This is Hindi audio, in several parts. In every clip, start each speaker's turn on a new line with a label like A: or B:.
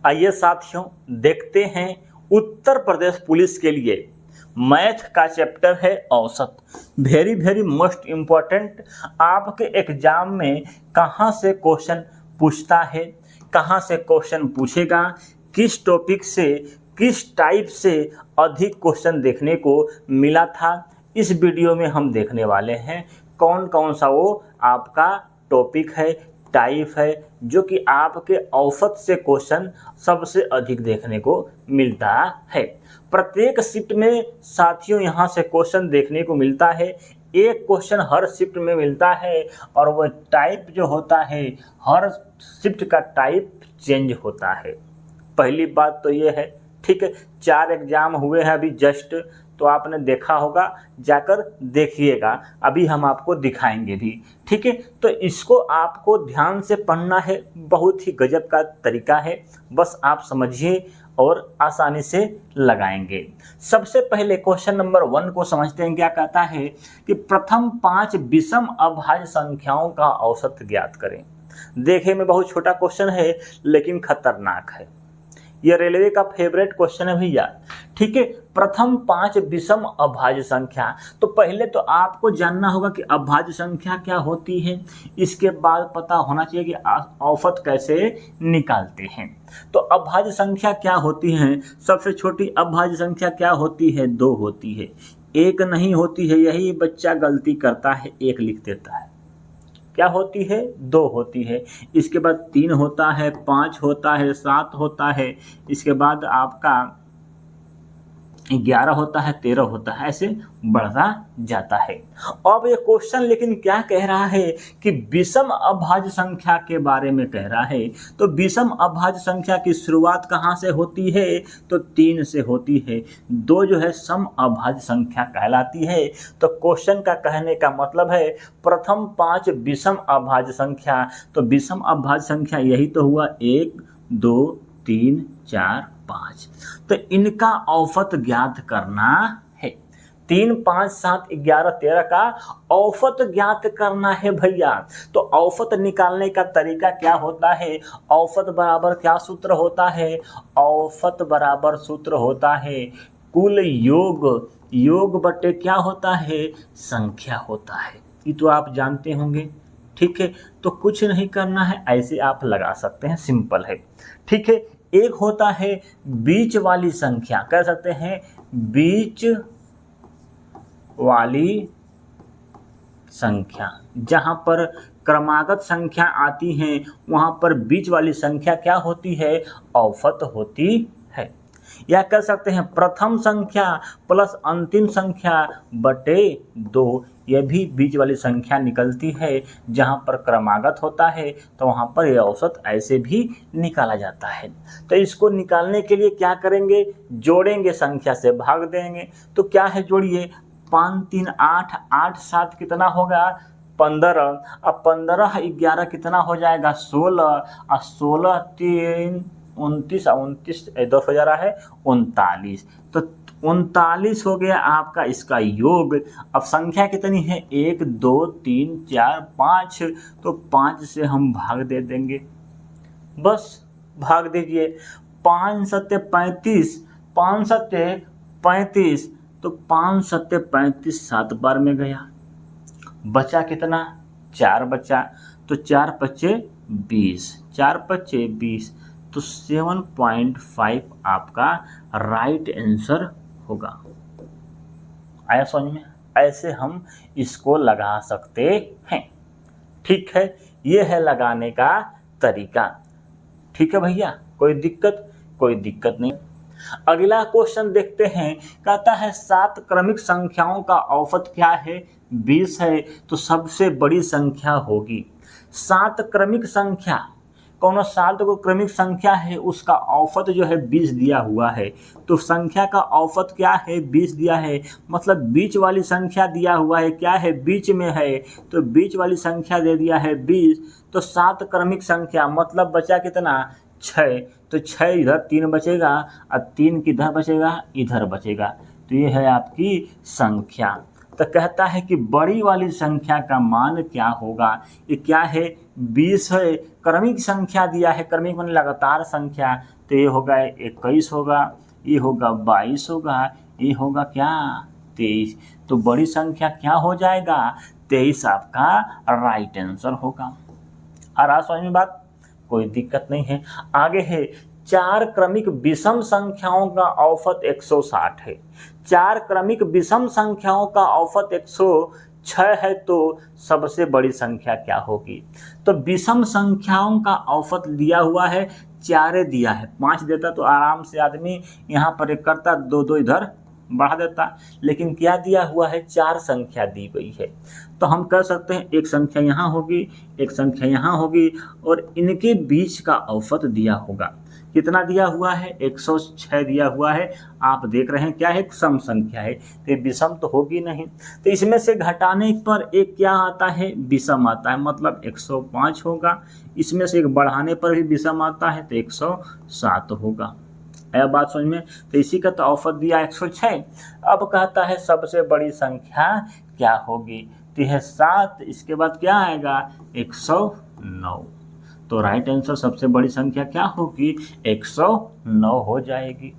A: आइए साथियों, देखते हैं उत्तर प्रदेश पुलिस के लिए मैथ का चैप्टर है औसत। Very most important. आपके एग्जाम में कहाँ से क्वेश्चन पूछता है, कहाँ से क्वेश्चन पूछेगा, किस टॉपिक से, किस टाइप से अधिक क्वेश्चन देखने को मिला था, इस वीडियो में हम देखने वाले हैं। कौन कौन सा वो आपका टॉपिक है, टाइप है, जो कि आपके औसत से क्वेश्चन सबसे अधिक देखने को मिलता है। प्रत्येक शिफ्ट में साथियों यहाँ से क्वेश्चन देखने को मिलता है। एक क्वेश्चन हर शिफ्ट में मिलता है और वह टाइप जो होता है, हर शिफ्ट का टाइप चेंज होता है। पहली बात तो ये है, ठीक है। 4 एग्जाम हुए हैं अभी जस्ट, तो आपने देखा होगा, जाकर देखिएगा, अभी हम आपको दिखाएंगे भी, ठीक है। तो इसको आपको ध्यान से पढ़ना है, बहुत ही गजब का तरीका है, बस आप समझिए और आसानी से लगाएंगे। सबसे पहले क्वेश्चन नंबर 1 को समझते हैं। क्या कहता है कि प्रथम 5 विषम अभाज्य संख्याओं का औसत ज्ञात करें। देखे में बहुत छोटा क्वेश्चन है लेकिन खतरनाक है। यह रेलवे का फेवरेट क्वेश्चन है भैया, ठीक है। प्रथम 5 विषम अभाज्य संख्या, तो पहले तो आपको जानना होगा कि अभाज्य संख्या क्या होती है। इसके बाद पता होना चाहिए कि औसत कैसे निकालते हैं। तो अभाज्य संख्या क्या होती है? सबसे छोटी अभाज्य संख्या क्या होती है? 2 होती है, 1 नहीं होती है। यही बच्चा गलती करता है, 1 लिख देता है। क्या होती है? 2 होती है। इसके बाद 3 होता है, 5 होता है, 7 होता है, इसके बाद आपका 11 होता है, 13 होता है, ऐसे बढ़ता जाता है। अब ये क्वेश्चन लेकिन क्या कह रहा है कि विषम अभाज्य संख्या के बारे में कह रहा है। तो विषम अभाज्य संख्या की शुरुआत कहाँ से होती है? तो 3 से होती है। 2 जो है सम अभाज्य संख्या कहलाती है। तो क्वेश्चन का कहने का मतलब है प्रथम 5 विषम अभाज्य संख्या। तो विषम अभाज्य संख्या यही तो हुआ, 1 2 3 4 5। तो इनका औसत ज्ञात करना है। 3 5 7 11 13 का औसत ज्ञात करना है भैया। तो औसत निकालने का तरीका क्या होता है? औसत बराबर क्या सूत्र होता है? औसत बराबर सूत्र होता है कुल योग बटे क्या होता है? संख्या होता है। ये तो आप जानते होंगे, ठीक है। तो कुछ नहीं करना है, ऐसे आप लगा सकते हैं, सिंपल है, ठीक है। एक होता है बीच वाली संख्या, कह सकते हैं बीच वाली संख्या। जहां पर क्रमागत संख्या आती है वहां पर बीच वाली संख्या क्या होती है? औसत होती है। या कह सकते हैं प्रथम संख्या प्लस अंतिम संख्या बटे 2। यह भी बीच वाली संख्या निकलती है। जहाँ पर क्रमागत होता है तो वहाँ पर यह औसत ऐसे भी निकाला जाता है। तो इसको निकालने के लिए क्या करेंगे? जोड़ेंगे, संख्या से भाग देंगे। तो क्या है, जोड़िए, 5 3 8, 8 7 कितना होगा? 15। अब 15 11 कितना हो जाएगा? 16। और 16 3 29, 29 10 हो जा रहा है 39। तो 39 हो गया आपका इसका योग। अब संख्या कितनी है? 1 2 3 4 5। तो 5 से हम भाग दे देंगे, बस भाग दीजिए। 5 7 35, 5 7 35, तो 5 7 35 7 बार में गया, बचा कितना? 4 बचा। तो 4 5 20, 4 5 20, तो 7.5 आपका राइट आंसर होगा। आया समझ में? ऐसे हम इसको लगा सकते हैं, ठीक है। ये है लगाने का तरीका, ठीक है भैया। कोई दिक्कत नहीं। अगला क्वेश्चन देखते हैं। कहता है 7 क्रमिक संख्याओं का औसत क्या है? 20 है। तो सबसे बड़ी संख्या होगी 7 क्रमिक संख्या। कौन 7 को क्रमिक संख्या है, उसका औसत जो है 20 दिया हुआ है। तो संख्या का औसत क्या है? 20 दिया है, मतलब बीच वाली संख्या दिया हुआ है, क्या है? बीच में है, तो बीच वाली संख्या दे दिया है 20। तो 7 क्रमिक संख्या मतलब बचा कितना? 6। तो 6 इधर 3 बचेगा और 3 किधर बचेगा? इधर बचेगा। तो ये है आपकी संख्या। तो कहता है कि बड़ी वाली संख्या का मान क्या होगा। ये क्या है, 20 है, क्रमिक संख्या दिया है, क्रमिक माने लगातार संख्या, तो ये होगा 21 होगा, ये होगा 22 होगा, ये होगा क्या 23। तो बड़ी संख्या क्या हो जाएगा, 23 आपका राइट आंसर होगा। आ रहा समझ में बात, कोई दिक्कत नहीं है। आगे है 4 क्रमिक विषम संख्याओं का औसत 160 है। 4 क्रमिक विषम संख्याओं का औसत 106 है, तो सबसे बड़ी संख्या क्या होगी। तो विषम संख्याओं का औसत दिया हुआ है, 4 दिया है, 5 देता तो आराम से आदमी यहाँ पर एक करता, 2 इधर बढ़ा देता, लेकिन क्या दिया हुआ है, 4 संख्या दी गई है। तो हम कह सकते हैं एक संख्या यहाँ होगी, एक संख्या यहाँ होगी, और इनके बीच का औसत दिया होगा। कितना दिया हुआ है, 106 दिया हुआ है। आप देख रहे हैं क्या है, सम संख्या है, तो विषम तो होगी नहीं। तो इसमें से घटाने पर एक क्या आता है, विषम आता है, मतलब 105 होगा। इसमें से एक बढ़ाने पर भी विषम आता है, तो 107 होगा। आया बात समझ में। तो इसी का तो औसत दिया 106। अब कहता है सबसे बड़ी संख्या क्या होगी, तो यह 7, इसके बाद क्या आएगा 109। तो राइट आंसर सबसे बड़ी संख्या क्या होगी, 109 हो जाएगी।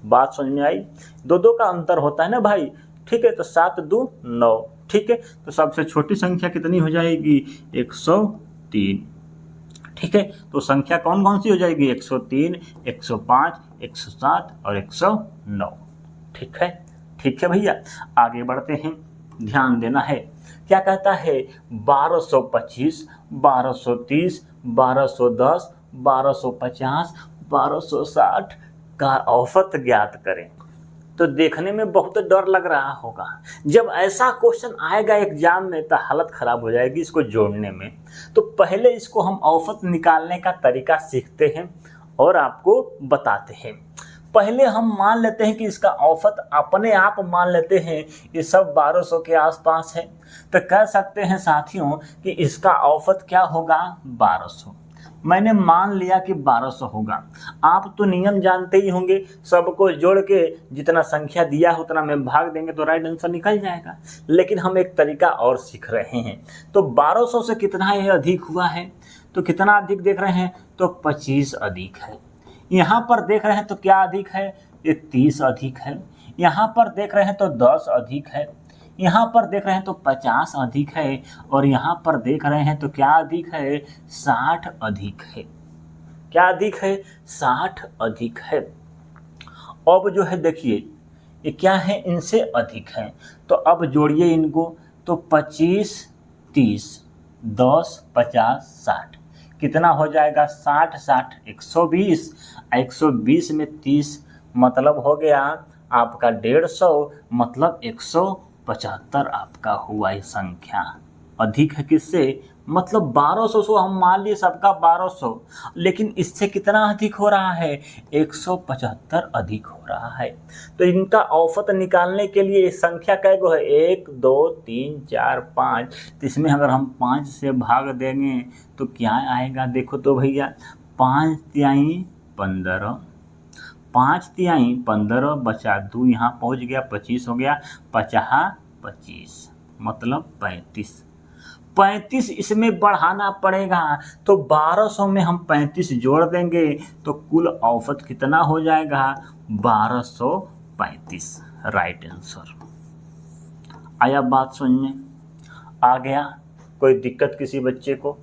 A: बात समझ में आई। दो का अंतर होता है ना भाई, ठीक है। तो 7 2 9, ठीक है। तो सबसे छोटी संख्या कितनी हो जाएगी, 103, ठीक है। तो संख्या कौन कौन सी हो जाएगी, 103, 105, 107 और 109, ठीक है। ठीक है भैया, आगे बढ़ते हैं, ध्यान देना है। क्या कहता है, 1225, 1230, 1210, 1250, 1260 का औसत ज्ञात करें। तो देखने में बहुत डर लग रहा होगा, जब ऐसा क्वेश्चन आएगा एग्जाम में तो हालत खराब हो जाएगी इसको जोड़ने में। तो पहले इसको हम औसत निकालने का तरीका सीखते हैं और आपको बताते हैं। पहले हम मान लेते हैं कि इसका औसत अपने आप मान लेते हैं, ये सब 1200 के आसपास है। तो कह सकते हैं साथियों कि इसका औसत क्या होगा, 1200। मैंने मान लिया कि 1200 होगा। आप तो नियम जानते ही होंगे, सबको जोड़ के जितना संख्या दिया है उतना में भाग देंगे तो राइट आंसर निकल जाएगा। लेकिन हम एक तरीका और सीख रहे हैं। तो 1200 से कितना ये अधिक हुआ है, तो कितना अधिक देख रहे हैं, तो 25 अधिक है। यहाँ पर देख रहे हैं तो क्या अधिक है, ये 30 अधिक है। यहाँ पर देख रहे हैं तो 10 अधिक है। यहाँ पर देख रहे हैं तो 50 अधिक है। और यहाँ पर देख रहे हैं तो क्या अधिक है, 60 अधिक है। क्या अधिक है, 60 अधिक है। अब जो है देखिए ये क्या है, इनसे अधिक है। तो अब जोड़िए इनको, तो 25, 30, 10, 50, 60 कितना हो जाएगा, 60, 60 120, 120 में 30 मतलब हो गया आपका 150, मतलब 175 आपका हुआ ये संख्या। अधिक है किससे, मतलब 1200 से हम मान लिए सबका 1200, लेकिन इससे कितना अधिक हो रहा है, 175 अधिक हो रहा है। तो इनका औसत निकालने के लिए संख्या कैगो है, 1 2 3 4 5। तो इसमें अगर हम 5 से भाग देंगे तो क्या आएगा, देखो तो भैया 5 तिहाई 15, 5 तिहाई 15 बचा 2, यहाँ पहुँच गया 25 हो गया, 50 25 मतलब 35। 35 इसमें बढ़ाना पड़ेगा, तो 1200 में हम 35 जोड़ देंगे तो कुल औसत कितना हो जाएगा, 1235 राइट आंसर। आया बात समझ में, आ गया, कोई दिक्कत किसी बच्चे को।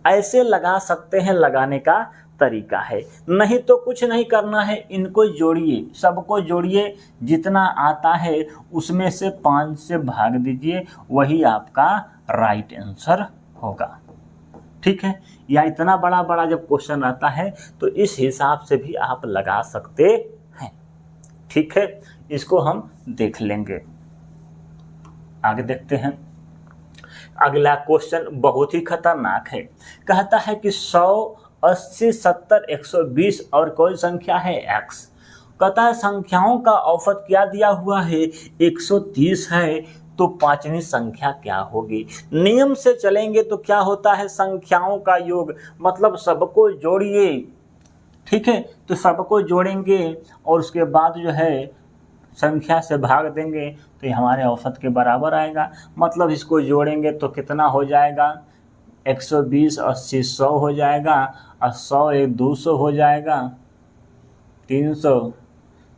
A: ऐसे लगा सकते हैं, लगाने का तरीका है। नहीं तो कुछ नहीं करना है, इनको जोड़िए, सबको जोड़िए, जितना आता है उसमें से 5 से भाग दीजिए, वही आपका राइट आंसर होगा। ठीक है, या इतना बड़ा बड़ा जब क्वेश्चन आता है तो इस हिसाब से भी आप लगा सकते हैं। ठीक है, इसको हम देख लेंगे, आगे देखते हैं। अगला क्वेश्चन बहुत ही खतरनाक है। कहता है कि 100, 80, 70, 120 और कोई संख्या है x। कहता है संख्याओं का औसत क्या दिया हुआ है, 130 है, तो पांचवी संख्या क्या होगी। नियम से चलेंगे तो क्या होता है, संख्याओं का योग, मतलब सबको जोड़िए। ठीक है, तो सबको जोड़ेंगे और उसके बाद जो है संख्या से भाग देंगे तो ये हमारे औसत के बराबर आएगा। मतलब इसको जोड़ेंगे तो कितना हो जाएगा, 120, 80, 100 हो जाएगा, और 100 एक 200 हो जाएगा, 300,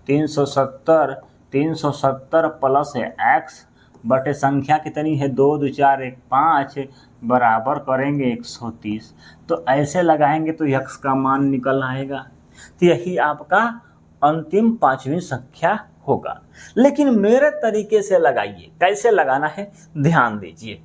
A: 370, 370 प्लस है x बटे संख्या कितनी है 2 2 4 1 5 बराबर करेंगे 130। तो ऐसे लगाएंगे तो x का मान निकल आएगा। तो यही आपका अंतिम 5वीं संख्या होगा। लेकिन मेरे तरीके से लगाइए, कैसे लगाना है ध्यान दीजिए।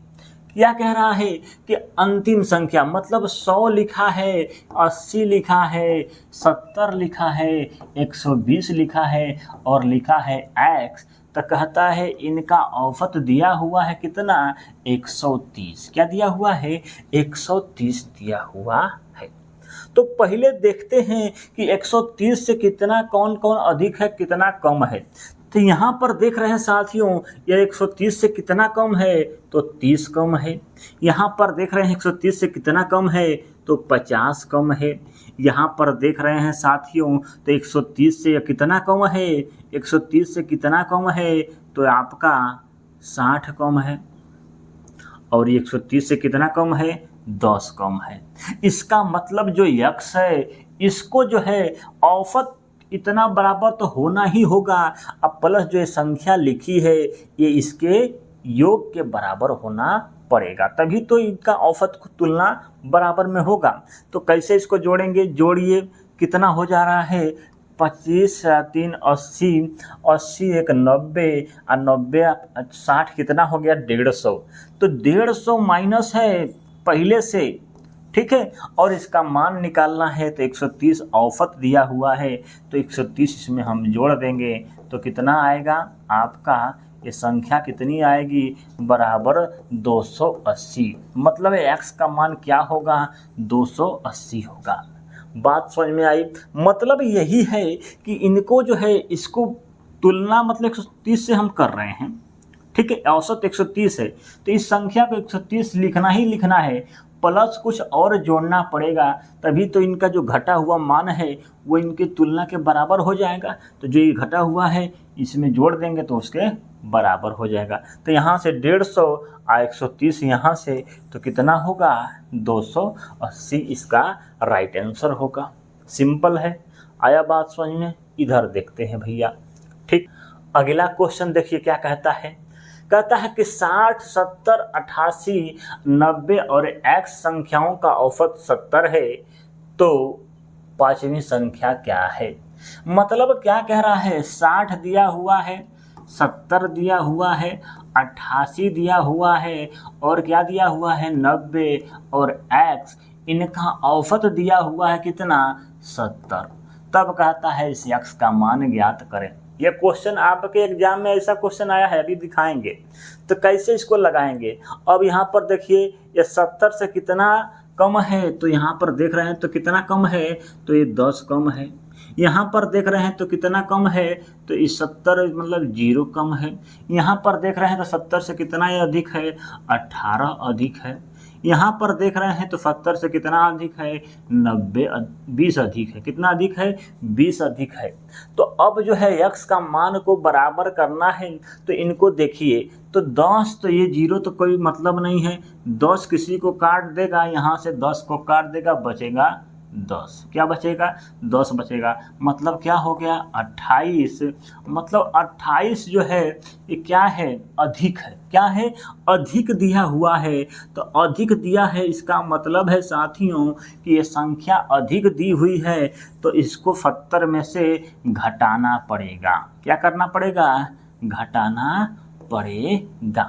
A: क्या कह रहा है कि अंतिम संख्या मतलब 100 लिखा है, 80 लिखा है, 70 लिखा है, 120 लिखा है और लिखा है x, तो कहता है इनका औसत दिया हुआ है कितना, 130। क्या दिया हुआ है, 130 दिया हुआ है। तो पहले देखते हैं कि 130 से कितना कौन कौन अधिक है कितना कम है। तो यहाँ पर देख रहे हैं साथियों, यह 130 से कितना कम है, तो 30 कम है। यहाँ पर देख रहे हैं 130 से कितना कम है, तो 50 कम है। यहाँ पर देख रहे हैं साथियों तो 130 से कितना कम है, 130 से कितना कम है, तो आपका 60 कम है। और 130 से कितना कम है, 10 कम है। इसका मतलब जो x है इसको जो है औसत इतना बराबर तो होना ही होगा। अब प्लस जो ये संख्या लिखी है ये इसके योग के बराबर होना पड़ेगा, तभी तो इनका औसत की तुलना बराबर में होगा। तो कैसे इसको जोड़ेंगे, जोड़िए, कितना हो जा रहा है, 25 3 80, 80 एक 90 और 90 60 कितना हो गया, 150। तो 150 माइनस है पहले से, ठीक है। और इसका मान निकालना है तो 130 औसत दिया हुआ है, तो 130 इसमें हम जोड़ देंगे तो कितना आएगा आपका, ये संख्या कितनी आएगी, बराबर 280। मतलब x का मान क्या होगा, 280 होगा। बात समझ में आई। मतलब यही है कि इनको जो है इसको तुलना मतलब 130 से हम कर रहे हैं, ठीक है। औसत 130 है तो इस संख्या को 130 लिखना ही लिखना है, प्लस कुछ और जोड़ना पड़ेगा, तभी तो इनका जो घटा हुआ मान है वो इनके तुलना के बराबर हो जाएगा। तो जो ये घटा हुआ है इसमें जोड़ देंगे तो उसके बराबर हो जाएगा। तो यहाँ से 150 और 130 यहाँ से तो कितना होगा, 280 इसका राइट आंसर होगा। सिंपल है। आया बात समझ में। इधर देखते हैं भैया, ठीक। अगला क्वेश्चन देखिए क्या कहता है। कहता है कि 60, 70, 88, 90 और x संख्याओं का औसत 70 है, तो 5वीं संख्या क्या है। मतलब क्या कह रहा है, 60 दिया हुआ है, 70 दिया हुआ है, 88 दिया हुआ है और क्या दिया हुआ है, 90 और x, इनका औसत दिया हुआ है कितना, 70। तब कहता है इस x का मान ज्ञात करें। ये क्वेश्चन आपके एग्जाम में ऐसा क्वेश्चन आया है, अभी दिखाएंगे। तो कैसे इसको लगाएंगे। अब यहाँ पर देखिए ये 70 से कितना कम है, तो यहाँ पर देख रहे हैं तो कितना कम है, तो ये 10 कम है। यहाँ पर देख रहे हैं तो कितना कम है, तो इस 70 मतलब 0 कम है। यहाँ पर देख रहे हैं तो 70 से कितना ये अधिक है, 18 अधिक है। यहाँ पर देख रहे हैं तो 70 से कितना अधिक है, 90 20 अधिक है। कितना अधिक है, 20 अधिक है। तो अब जो है x का मान को बराबर करना है, तो इनको देखिए तो 10 तो ये 0 तो कोई मतलब नहीं है, 10 किसी को काट देगा, यहाँ से 10 को काट देगा, बचेगा 10। क्या बचेगा, 10 बचेगा। मतलब क्या हो गया, 28। मतलब 28 जो है ये क्या है, अधिक है। क्या है, अधिक दिया हुआ है। तो अधिक दिया है इसका मतलब है साथियों कि ये संख्या अधिक दी हुई है, तो इसको 70 में से घटाना पड़ेगा। क्या करना पड़ेगा, घटाना पड़ेगा।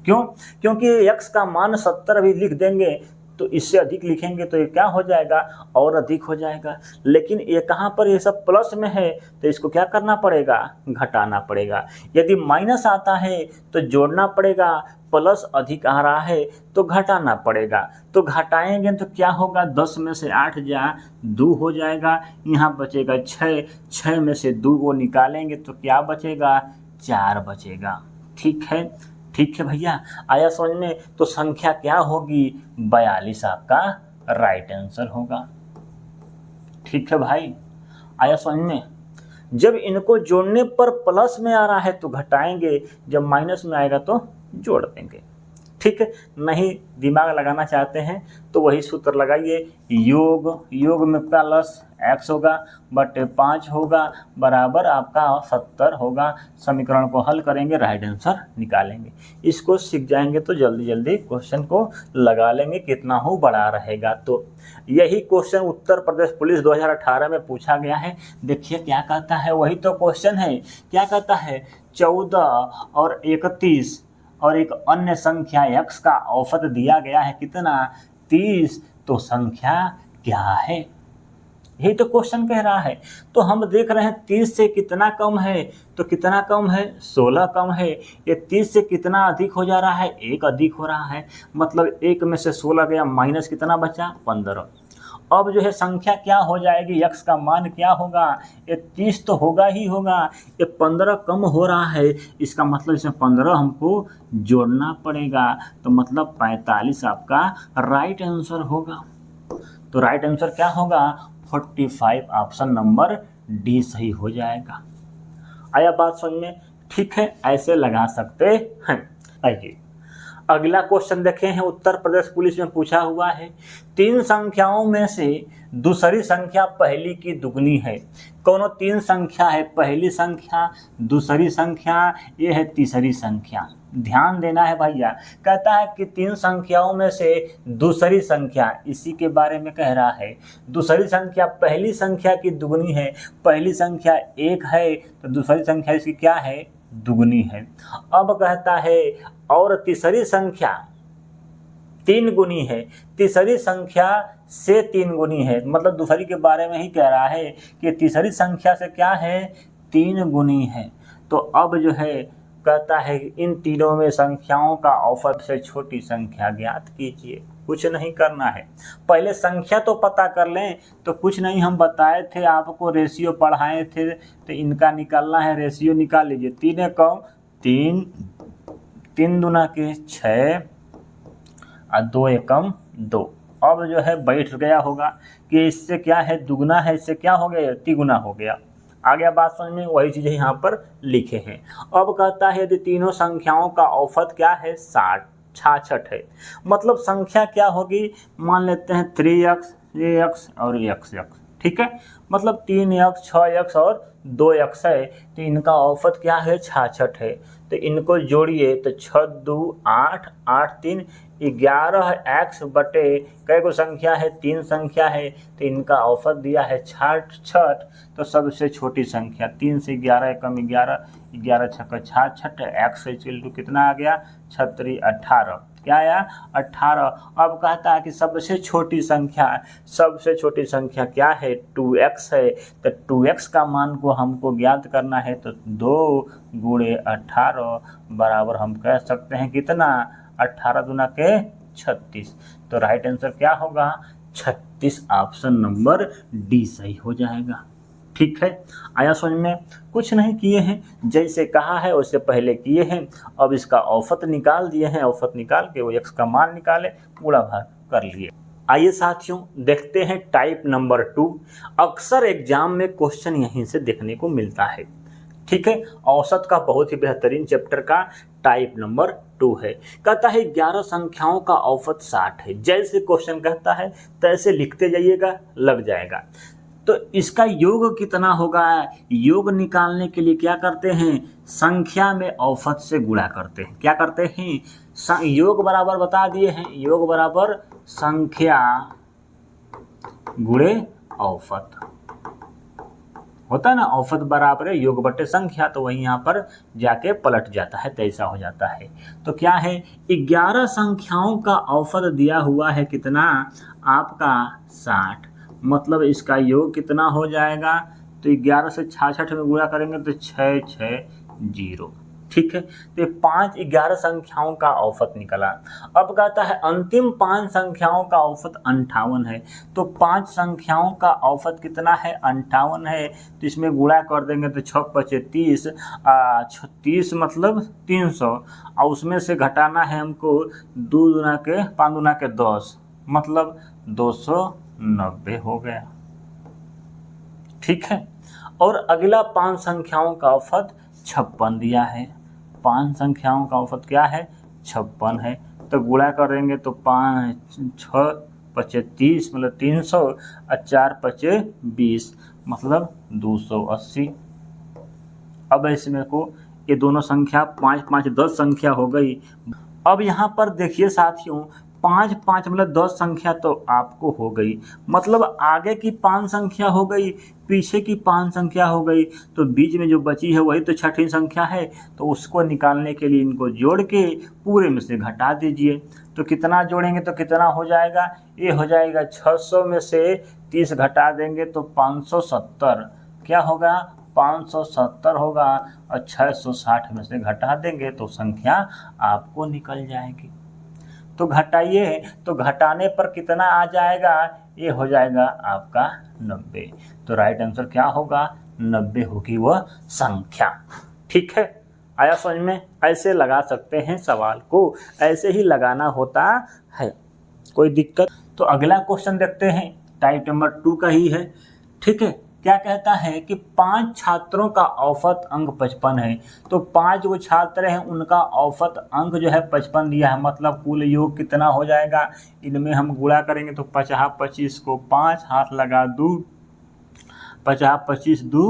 A: क्यों, क्योंकि x का मान 70 अभी लिख देंगे तो इससे अधिक लिखेंगे तो ये क्या हो जाएगा, और अधिक हो जाएगा। लेकिन ये कहाँ पर, ये सब प्लस में है, तो इसको क्या करना पड़ेगा, घटाना पड़ेगा। यदि माइनस आता है तो जोड़ना पड़ेगा, प्लस अधिक आ रहा है तो घटाना पड़ेगा। तो घटाएंगे तो क्या होगा, 10 में से 8 जा 2 हो जाएगा, यहाँ बचेगा 6, 6 में से 2 को निकालेंगे तो क्या बचेगा, 4 बचेगा। ठीक है, ठीक है भैया, आया समझ में। तो संख्या क्या होगी, 42 आपका राइट आंसर होगा। ठीक है भाई, आया समझ में। जब इनको जोड़ने पर प्लस में आ रहा है तो घटाएंगे, जब माइनस में आएगा तो जोड़ देंगे। ठीक है, नहीं दिमाग लगाना चाहते हैं तो वही सूत्र लगाइए, योग में प्लस x होगा बटे 5 होगा बराबर आपका 70 होगा। समीकरण को हल करेंगे, राइट आंसर निकालेंगे। इसको सीख जाएंगे तो जल्दी जल्दी क्वेश्चन को लगा लेंगे, कितना हो बड़ा रहेगा। तो यही क्वेश्चन उत्तर प्रदेश पुलिस 2018 में पूछा गया है। देखिए क्या कहता है, वही तो क्वेश्चन है। क्या कहता है, 14 और 31 और एक अन्य संख्या x का औसत दिया गया है कितना, 30, तो संख्या क्या है, यही तो क्वेश्चन कह रहा है। तो हम देख रहे हैं 30 से कितना कम है, तो कितना कम है, 16 कम है। ये 30 से कितना अधिक हो जा रहा है, 1 अधिक हो रहा है, मतलब 1 में से 16 गया, माइनस कितना बचा, 15। अब जो है संख्या क्या हो जाएगी, x का मान क्या होगा, ये 30 तो होगा ही होगा, ये 15 कम हो रहा है, इसका मतलब इसमें 15 हमको जोड़ना पड़ेगा, तो मतलब 45 आपका राइट आंसर होगा। तो राइट आंसर क्या होगा, 45, ऑप्शन नंबर डी सही हो जाएगा। आया बात समझ में, ठीक है, ऐसे लगा सकते हैं। आइए अगला क्वेश्चन देखें हैं, उत्तर प्रदेश पुलिस में पूछा हुआ है, 3 संख्याओं में से दूसरी संख्या पहली की दुगनी है। कौनो 3 संख्या है, पहली संख्या, दूसरी संख्या, ये है तीसरी संख्या। ध्यान देना है भैया, कहता है कि 3 संख्याओं में से दूसरी संख्या, इसी के बारे में कह रहा है। दूसरी संख्या पहली संख्या की दुगनी है, पहली संख्या 1 है तो दूसरी संख्या इसकी क्या है, दुगनी है। अब कहता है और तीसरी संख्या 3 गुनी है, तीसरी संख्या से 3 गुनी है, मतलब दूसरी के बारे में ही कह रहा है कि तीसरी संख्या से क्या है, 3 गुनी है। तो अब जो है कहता है इन तीनों में संख्याओं का औसत से छोटी संख्या ज्ञात कीजिए। कुछ नहीं करना है, पहले संख्या तो पता कर लें। तो कुछ नहीं, हम बताए थे आपको, रेशियो पढ़ाए थे, तो इनका निकालना है। रेशियो निकाल लीजिए, 3 एकम 3, 3 दूना के 6 और 2 एकम 2। अब जो है बैठ गया होगा कि इससे क्या है, दुगना है, इससे क्या हो गया, तिगुना हो गया। आ गया बात समझ में, वही चीज़ें यहाँ पर लिखे हैं। अब कहता है यदि तीनों संख्याओं का औसत क्या है, 66 है, मतलब संख्या क्या होगी, मान लेते हैं 3x, x और x, ठीक है, मतलब 3x, 6x और 2x है, तो इनका औसत क्या है, 66 है। तो इनको जोड़िए तो 6 2 8, 8 3 11x बटे कई को संख्या है, 3 संख्या है, तो इनका औसत दिया है 66। तो सबसे छोटी संख्या 3 से 11 एकम 11, 11 छक्का 66, x इक्वल टू कितना आ गया, 36 18, क्या आया, 18। अब कहता है कि सबसे छोटी संख्या क्या है, 2x है, तो 2x का मान को हमको ज्ञात करना है, तो 2 गुणे 18 बराबर हम कह सकते हैं कितना, 18 दूना के 36। तो राइट आंसर क्या होगा, 36, ऑप्शन नंबर डी सही हो जाएगा। ठीक है, आया समझ में, कुछ नहीं किए हैं, जैसे कहा है वैसे पहले किए हैं। अब इसका औसत निकाल दिए हैं, औसत निकाल के वो x का मान निकाले, पूरा भाग कर लिए। आइए साथियों देखते हैं टाइप नंबर 2। अक्सर एग्जाम में क्वेश्चन यहीं से देखने को मिलता है। ठीक है, औसत का बहुत ही बेहतरीन चैप्टर का टाइप नंबर 2 है। कहता है 11 संख्याओं का औसत 60 है। जैसे क्वेश्चन कहता है तैसे लिखते जाइएगा, लग जाएगा। तो इसका योग कितना होगा, योग निकालने के लिए क्या करते हैं, संख्या में औसत से गुणा करते हैं। क्या करते हैं, योग बराबर बता दिए हैं, योग बराबर संख्या गुणे औसत होता है ना, औसत बराबर है योग बटे संख्या, तो वही यहाँ पर जाके पलट जाता है, तो ऐसा हो जाता है। तो क्या है, 11 संख्याओं का औसत दिया हुआ है कितना, आपका 60, मतलब इसका योग कितना हो जाएगा, तो 11 से 66 में गुणा करेंगे तो 660। ठीक है, तो 5 11 संख्याओं का औसत निकला। अब कहता है अंतिम 5 संख्याओं का औसत 58 है। तो 5 संख्याओं का औसत कितना है, 58 है, तो इसमें गुणा कर देंगे तो 6 × 30, 30 मतलब 300, और उसमें से घटाना है हमको 2 दूना के 5 दूना के 10, मतलब 290 हो गया। ठीक है, और अगला 5 संख्याओं का औसत 56 दिया है। 5 संख्याओं का औसत क्या है? 56 है। तो गुणा करेंगे तो 5 6 पचे 30 मतलब 300 और 4 पचे 20 मतलब 280। अब इसमें को ये दोनों संख्या 5 5 10 संख्या हो गई। अब यहाँ पर देखिए साथियों 5 5 मतलब 10 संख्या तो आपको हो गई, मतलब आगे की 5 संख्या हो गई, पीछे की 5 संख्या हो गई, तो बीच में जो बची है वही तो छठी संख्या है। तो उसको निकालने के लिए इनको जोड़ के पूरे में से घटा दीजिए। तो कितना जोड़ेंगे तो कितना हो जाएगा? ये हो जाएगा 600 में से 30 घटा देंगे तो 570। क्या होगा? 570 होगा और 660 में से घटा देंगे तो संख्या आपको निकल जाएगी। तो घटाइए, तो घटाने पर कितना आ जाएगा? ये हो जाएगा आपका 90। तो राइट आंसर क्या होगा? 90 होगी वह संख्या। ठीक है, आया समझ में? ऐसे लगा सकते हैं सवाल को, ऐसे ही लगाना होता है, कोई दिक्कत? तो अगला क्वेश्चन देखते हैं, टाइप नंबर 2 का ही है। ठीक है, क्या कहता है कि 5 छात्रों का औसत अंक 55 है। तो 5 जो छात्र हैं उनका औसत अंक जो है 55 दिया है, मतलब कुल योग कितना हो जाएगा? इनमें हम गुणा करेंगे तो 50 25 को 5 हाथ लगा 2, 50 25 2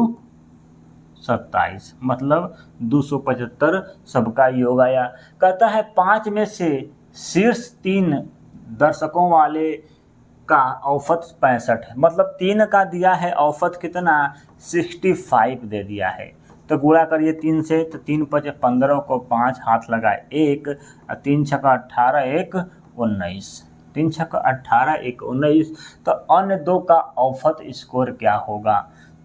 A: 27 मतलब 275 सबका योग आया। कहता है 5 में से शीर्ष 3 दर्शकों वाले का औसत 65 है, मतलब 3 का दिया है औसत कितना? 65 दे दिया है। तो गुणा करिए 3 से, तो 3 5 15 को 5 हाथ लगाए 1 और 3 6 18 1 19, 3 6 18 1 19। तो अन्य दो का औसत स्कोर क्या होगा?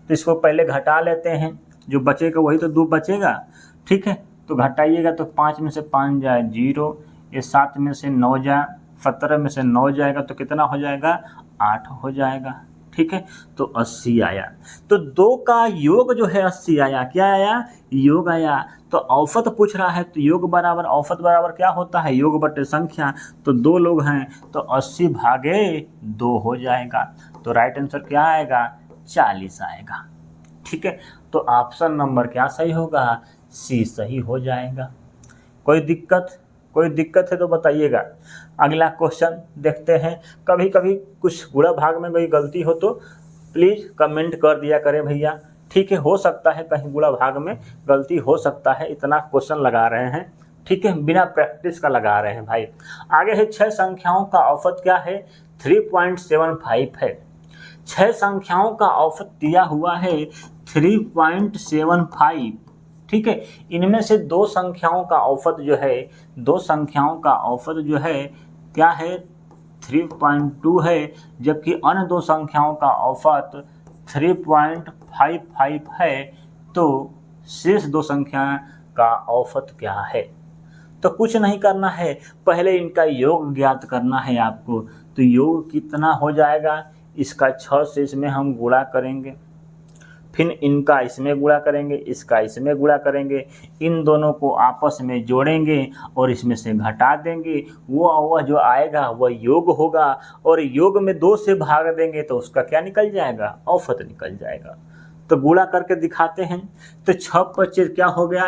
A: तो इसको पहले घटा लेते हैं, जो बचेगा वही तो 2 बचेगा। ठीक है, तो घटाइएगा तो 5 में से 5 जाए 0, ये 7 में से 9 जाए, 17 में से 9 जाएगा तो कितना हो जाएगा? 8 हो जाएगा। ठीक है, तो 80 आया। तो 2 का योग जो है 80 आया। क्या आया? योग आया। तो औसत पूछ रहा है, तो योग बराबर औसत बराबर क्या होता है? योग बटे संख्या। तो 2 लोग हैं तो 80 भागे 2 हो जाएगा। तो राइट आंसर क्या आएगा? 40 आएगा। ठीक है, तो ऑप्शन नंबर क्या सही होगा? सी सही हो जाएगा। कोई दिक्कत? कोई दिक्कत है तो बताइएगा। अगला क्वेश्चन देखते हैं। कभी कभी कुछ गुणा भाग में कोई गलती हो तो प्लीज़ कमेंट कर दिया करें भैया। ठीक है, हो सकता है कहीं गुणा भाग में गलती हो सकता है, इतना क्वेश्चन लगा रहे हैं। ठीक है, बिना प्रैक्टिस का लगा रहे हैं भाई। आगे है 6 संख्याओं का औसत क्या है? 3.75 है। 6 संख्याओं का औसत दिया हुआ है 3.75। ठीक है, इनमें से 2 संख्याओं का औसत जो है, 2 संख्याओं का औसत जो है क्या है? 3.2 है, जबकि अन्य 2 संख्याओं का औसत 3.55 है। तो शेष 2 संख्या का औसत क्या है? तो कुछ नहीं करना है, पहले इनका योग ज्ञात करना है आपको। तो योग कितना हो जाएगा? इसका 6 से इसमें हम गुणा करेंगे, फिर इनका इसमें गुणा करेंगे, इसका इसमें गुणा करेंगे, इन दोनों को आपस में जोड़ेंगे और इसमें से घटा देंगे। वह जो आएगा वह योग होगा, और योग में 2 से भाग देंगे तो उसका क्या निकल जाएगा? औसत निकल जाएगा। तो गुणा करके दिखाते हैं। तो 6 25 क्या हो गया?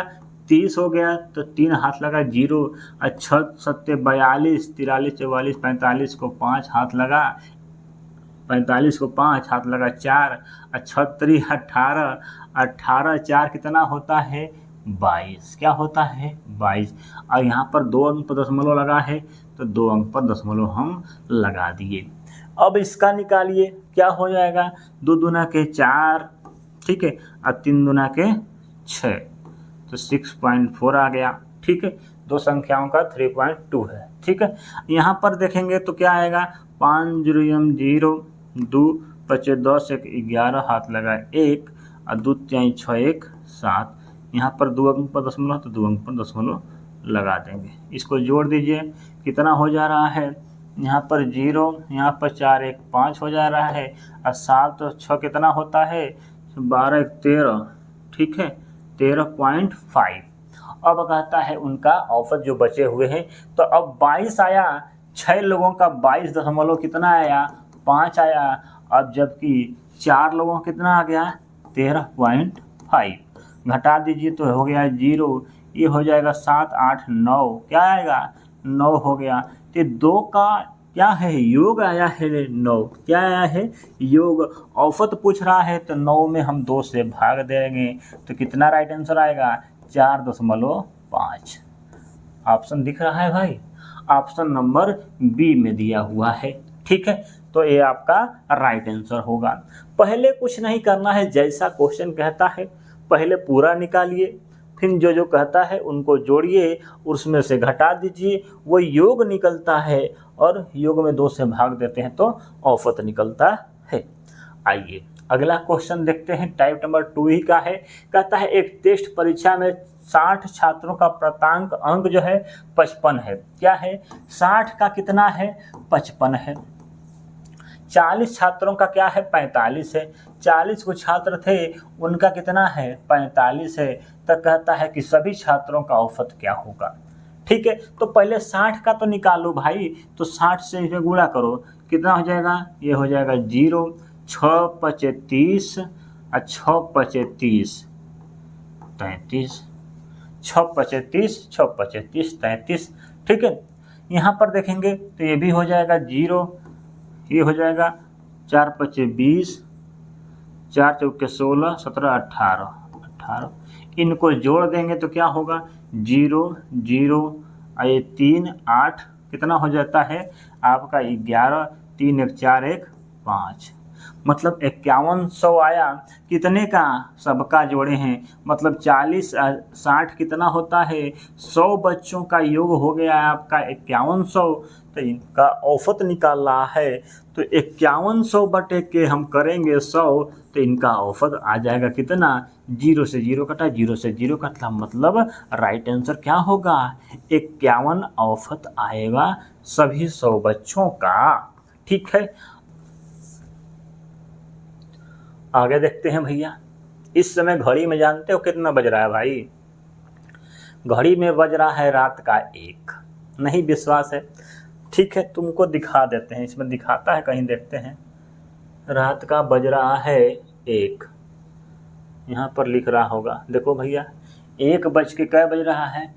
A: 30 हो गया। तो 3 हाथ लगा 0, 6 7 42, 43 44 45 को 5 हाथ लगा, 45 को 5 हाथ लगा 4, 36 18, 18 4 कितना होता है? 22। क्या होता है? 22। और यहाँ पर 2 अंक पर दशमलव लगा है तो 2 अंक पर दशमलव हम लगा दिए। अब इसका निकालिए, क्या हो जाएगा? 2 दूना के 4, ठीक है, और 3 दूना के 6, तो 6.4 आ गया। ठीक है, 2 संख्याओं का 3.2 है। ठीक है, यहाँ पर देखेंगे तो क्या आएगा? 5 0 0, 2 25 10 1 11 हाथ लगा 1 और 2 3 6 1 7। यहाँ पर 2 अंक पर दशमलव तो 2 अंक पर दशमलव लगा देंगे। इसको जोड़ दीजिए, कितना हो जा रहा है? यहाँ पर 0, यहाँ पर 4 1 5 हो जा रहा है, और 7 तो 6 कितना होता है? 12 1 13। ठीक है, 13.5। अब कहता है उनका औसत जो बचे हुए हैं। तो अब 22 आया, 6 लोगों का 22 दशमलव कितना आया? 5 आया। अब जबकि 4 लोगों का कितना आ गया? 13.5 घटा दीजिए तो हो गया 0, ये हो जाएगा 7 8 9, क्या आएगा 9 हो गया। तो 2 का क्या है योग आया है 9, क्या आया है योग। औसत पूछ रहा है तो 9 में हम 2 से भाग देंगे तो कितना राइट आंसर आएगा 4.5। ऑप्शन दिख रहा है भाई, ऑप्शन नंबर बी में दिया हुआ है। ठीक है, तो ये आपका राइट आंसर होगा। पहले कुछ नहीं करना है, जैसा क्वेश्चन कहता है पहले पूरा निकालिए, फिर जो जो कहता है उनको जोड़िए, उसमें से घटा दीजिए, वो योग निकलता है और योग में 2 से भाग देते हैं तो औसत निकलता है। आइए अगला क्वेश्चन देखते हैं, टाइप नंबर 2 ही का है। कहता है एक टेस्ट परीक्षा में 60 छात्रों का प्राप्तांक अंक जो है 55 है। क्या है 60 का कितना है 55 है। 40 छात्रों का क्या है 45 है। 40 को छात्र थे उनका कितना है 45 है। तब कहता है कि सभी छात्रों का औसत क्या होगा। ठीक है, तो पहले 60 का तो निकालो भाई, तो 60 से इसमें गुणा करो, कितना हो जाएगा, ये हो जाएगा 0, 6 5 30 और 6 5 30 33, 6 5 30 6 5 30 33। ठीक है, यहाँ पर देखेंगे तो ये भी हो जाएगा 0, ये हो जाएगा 4 5 20, 4 चौके 16 17 18, इनको जोड़ देंगे तो क्या होगा 0 0 ये 3 8, कितना हो जाता है आपका 11, 3 1 4 1 5, मतलब 5100 आया। कितने का सबका जोड़े हैं, मतलब 40 60 कितना होता है 100 बच्चों का योग हो गया है आपका 5100। तो इनका औसत निकाल रहा है, तो 5100 बटे के हम करेंगे 100, तो इनका औसत आ जाएगा कितना, 0 से 0 कटा, 0 से 0 कटा, मतलब राइट आंसर क्या होगा 51 औसत आएगा सभी 100 बच्चों का। ठीक है, आगे देखते हैं भैया। इस समय घड़ी में जानते हो कितना बज रहा है भाई, घड़ी में बज रहा है रात का 1। नहीं विश्वास है, ठीक है तुमको दिखा देते हैं, इसमें दिखाता है कहीं, देखते हैं। रात का बज रहा है 1, यहाँ पर लिख रहा होगा, देखो भैया 1 बज के क्या बज रहा है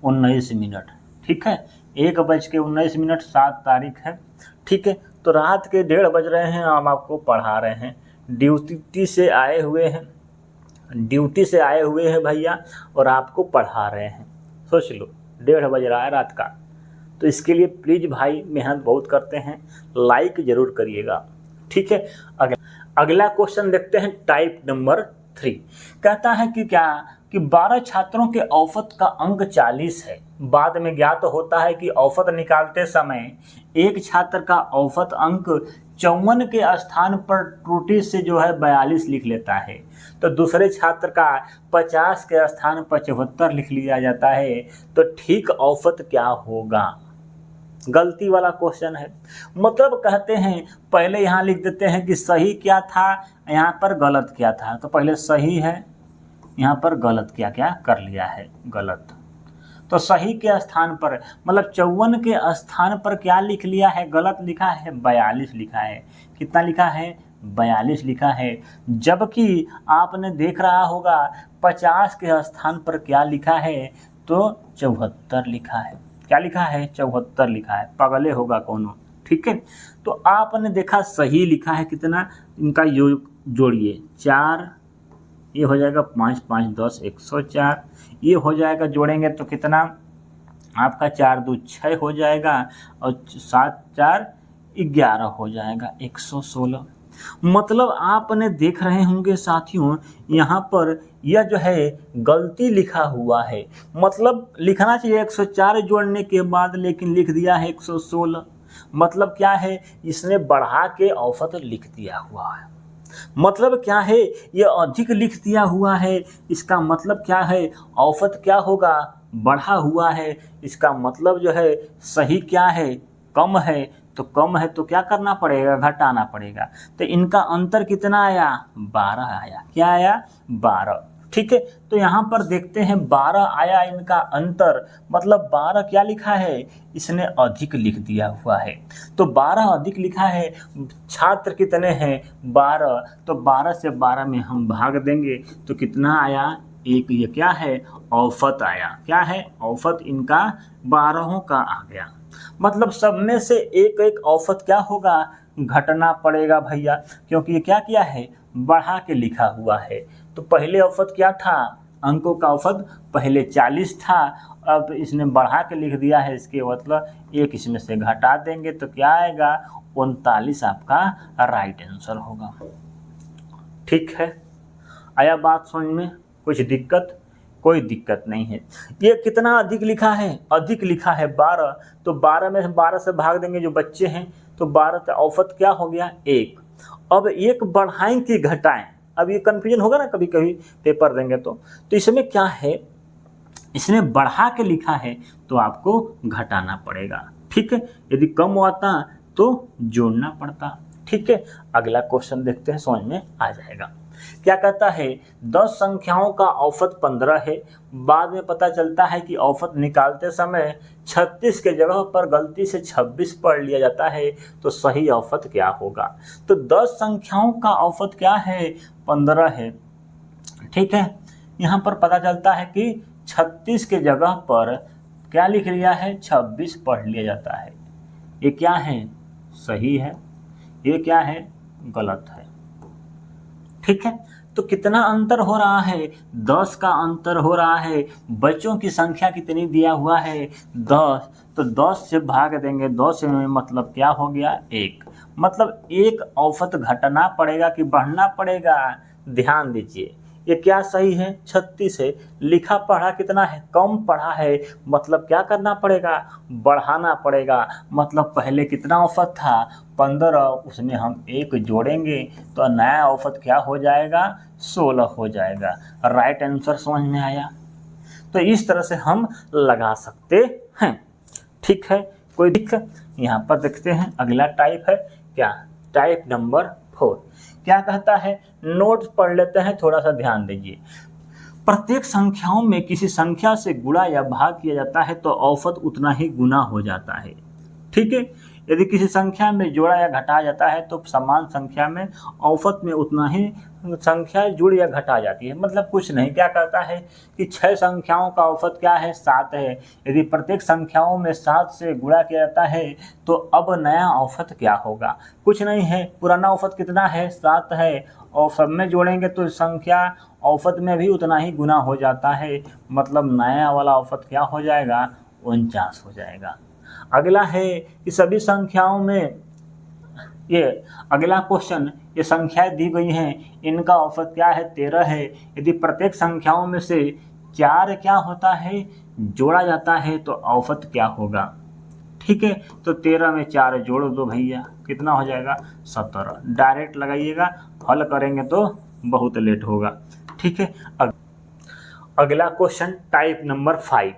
A: 19 मिनट। ठीक है, 1 बज के 19 मिनट 7 तारीख है। ठीक है, तो रात के 1:30 बज रहे हैं, हम आपको पढ़ा रहे हैं, ड्यूटी से आए हुए हैं, ड्यूटी से आए हुए हैं भैया और आपको पढ़ा रहे हैं। सोच लो 1:30 बज रहा है रात का, तो इसके लिए प्लीज़ भाई मेहनत बहुत करते हैं, लाइक ज़रूर करिएगा। ठीक है, अगला क्वेश्चन देखते हैं, टाइप नंबर 3। कहता है कि क्या कि 12 छात्रों के औसत का अंक 40 है। बाद में ज्ञात होता है कि औसत निकालते समय एक छात्र का औसत अंक 54 के स्थान पर त्रुटि से जो है 42 लिख लेता है, तो दूसरे छात्र का 50 के स्थान पर 74 लिख लिया जाता है, तो ठीक औसत क्या होगा। गलती वाला क्वेश्चन है, मतलब कहते हैं पहले यहाँ लिख देते हैं कि सही क्या था, यहाँ पर गलत क्या था, तो पहले सही है, यहाँ पर गलत क्या क्या कर लिया है गलत, तो सही के स्थान पर मतलब 54 के स्थान पर क्या लिख लिया है गलत लिखा है 42 लिखा है। कितना लिखा है 42 लिखा है, जबकि आपने देख रहा होगा 50 के स्थान पर क्या लिखा है तो 74 लिखा है। क्या लिखा है 74 लिखा है, पगले होगा कोनो। ठीक है, तो आपने देखा सही लिखा है, कितना इनका योग जोड़िए 4, ये हो जाएगा 5 5 10 104, ये हो जाएगा जोड़ेंगे तो कितना आपका 4 2 6 हो जाएगा और 7 4 11 हो जाएगा 116। मतलब आपने देख रहे होंगे साथियों यहाँ पर यह जो है गलती लिखा हुआ है, मतलब लिखना चाहिए 104 जोड़ने के बाद, लेकिन लिख दिया है 116। मतलब क्या है इसने बढ़ा के औसत लिख दिया हुआ है, मतलब क्या है ये अधिक लिख दिया हुआ है, इसका मतलब क्या है औसत क्या होगा बढ़ा हुआ है, इसका मतलब जो है सही क्या है कम है, तो कम है तो क्या करना पड़ेगा घटाना पड़ेगा। तो इनका अंतर कितना आया 12 आया, क्या आया 12। ठीक है। तो यहाँ पर देखते हैं 12 आया इनका अंतर, मतलब 12 क्या लिखा है, इसने अधिक लिख दिया हुआ है। तो 12 अधिक लिखा है, छात्र कितने हैं 12, तो 12 से 12 में हम भाग देंगे तो कितना आया, एक, ये क्या है, औसत आया। क्या है, औसत इनका 12 का आ गया। मतलब सब में से एक एक औसत क्या होगा, घटना पड़ेगा भैया, क्योंकि ये क्या किया है, बढ़ा के लिखा हुआ है। तो पहले औसत क्या था, अंकों का औसत पहले 40 था, अब इसने बढ़ा के लिख दिया है, इसके मतलब एक इसमें से घटा देंगे तो क्या आएगा, 39 आपका राइट आंसर होगा। ठीक है, आया बात समझ में, कुछ दिक्कत, कोई दिक्कत नहीं है। ये कितना अधिक लिखा है, अधिक लिखा है 12, तो 12 में 12 से भाग देंगे जो बच्चे हैं, तो 12 का औसत क्या हो गया, 1। अब एक बढ़ाएं कि घटाएं, अब ये कन्फ्यूजन होगा ना कभी कभी पेपर देंगे तो इसमें क्या है, इसने बढ़ा के लिखा है तो आपको घटाना पड़ेगा। ठीक है, यदि कम आता तो जोड़ना पड़ता। ठीक है, अगला क्वेश्चन देखते हैं, समझ में आ जाएगा। क्या कहता है, 10 संख्याओं का औसत 15 है, बाद में पता चलता है कि औसत निकालते समय 36 के जगह पर गलती से 26 पढ़ लिया जाता है, तो सही औसत क्या होगा। तो 10 संख्याओं का औसत क्या है, 15 है। ठीक है, यहाँ पर पता चलता है कि 36 के जगह पर क्या लिख लिया है, 26 पढ़ लिया जाता है। ये क्या है, सही है, ये क्या है, गलत है। ठीक है, तो कितना अंतर हो रहा है, 10 का अंतर हो रहा है। बच्चों की संख्या कितनी दिया हुआ है, 10, तो 10 से भाग देंगे, 10 में मतलब क्या हो गया, 1। मतलब एक औसत घटना पड़ेगा कि बढ़ना पड़ेगा, ध्यान दीजिए। ये क्या सही है, 36 है, लिखा पढ़ा कितना है, कम पढ़ा है, मतलब क्या करना पड़ेगा, बढ़ाना पड़ेगा। मतलब पहले कितना औसत था, 15, उसमें हम 1 जोड़ेंगे तो नया औसत क्या हो जाएगा, 16 हो जाएगा। राइट आंसर समझ में आया। तो इस तरह से हम लगा सकते हैं। ठीक है, कोई दिक्कत। यहाँ पर देखते हैं अगला टाइप है क्या, टाइप नंबर 4। क्या कहता है, नोट पढ़ लेते हैं, थोड़ा सा ध्यान दीजिए। प्रत्येक संख्याओं में किसी संख्या से गुणा या भाग किया जाता है तो औसत उतना ही गुना हो जाता है। ठीक है, यदि किसी संख्या में जोड़ा या घटाया जाता है तो समान संख्या में औसत में उतना ही संख्या जुड़ या घटा जाती है। मतलब कुछ नहीं, क्या कहता है कि 6 संख्याओं का औसत क्या है, 7 है। यदि प्रत्येक संख्याओं में 7 से गुणा किया जाता है तो अब नया औसत क्या होगा, कुछ नहीं है, पुराना औसत कितना है, 7 है, और सब में जोड़ेंगे तो संख्या औसत में भी उतना ही गुना हो जाता है। मतलब नया वाला औसत क्या हो जाएगा, 49 हो जाएगा। अगला है कि सभी संख्याओं में, ये अगला क्वेश्चन, ये संख्याएं दी गई हैं, इनका औसत क्या है, 13 है। यदि प्रत्येक संख्याओं में से 4 क्या होता है, जोड़ा जाता है तो औसत क्या होगा। ठीक है, तो 13 में 4 जोड़ दो भैया, कितना हो जाएगा, 17। डायरेक्ट लगाइएगा, हल करेंगे तो बहुत लेट होगा। ठीक है, अगला क्वेश्चन टाइप नंबर 5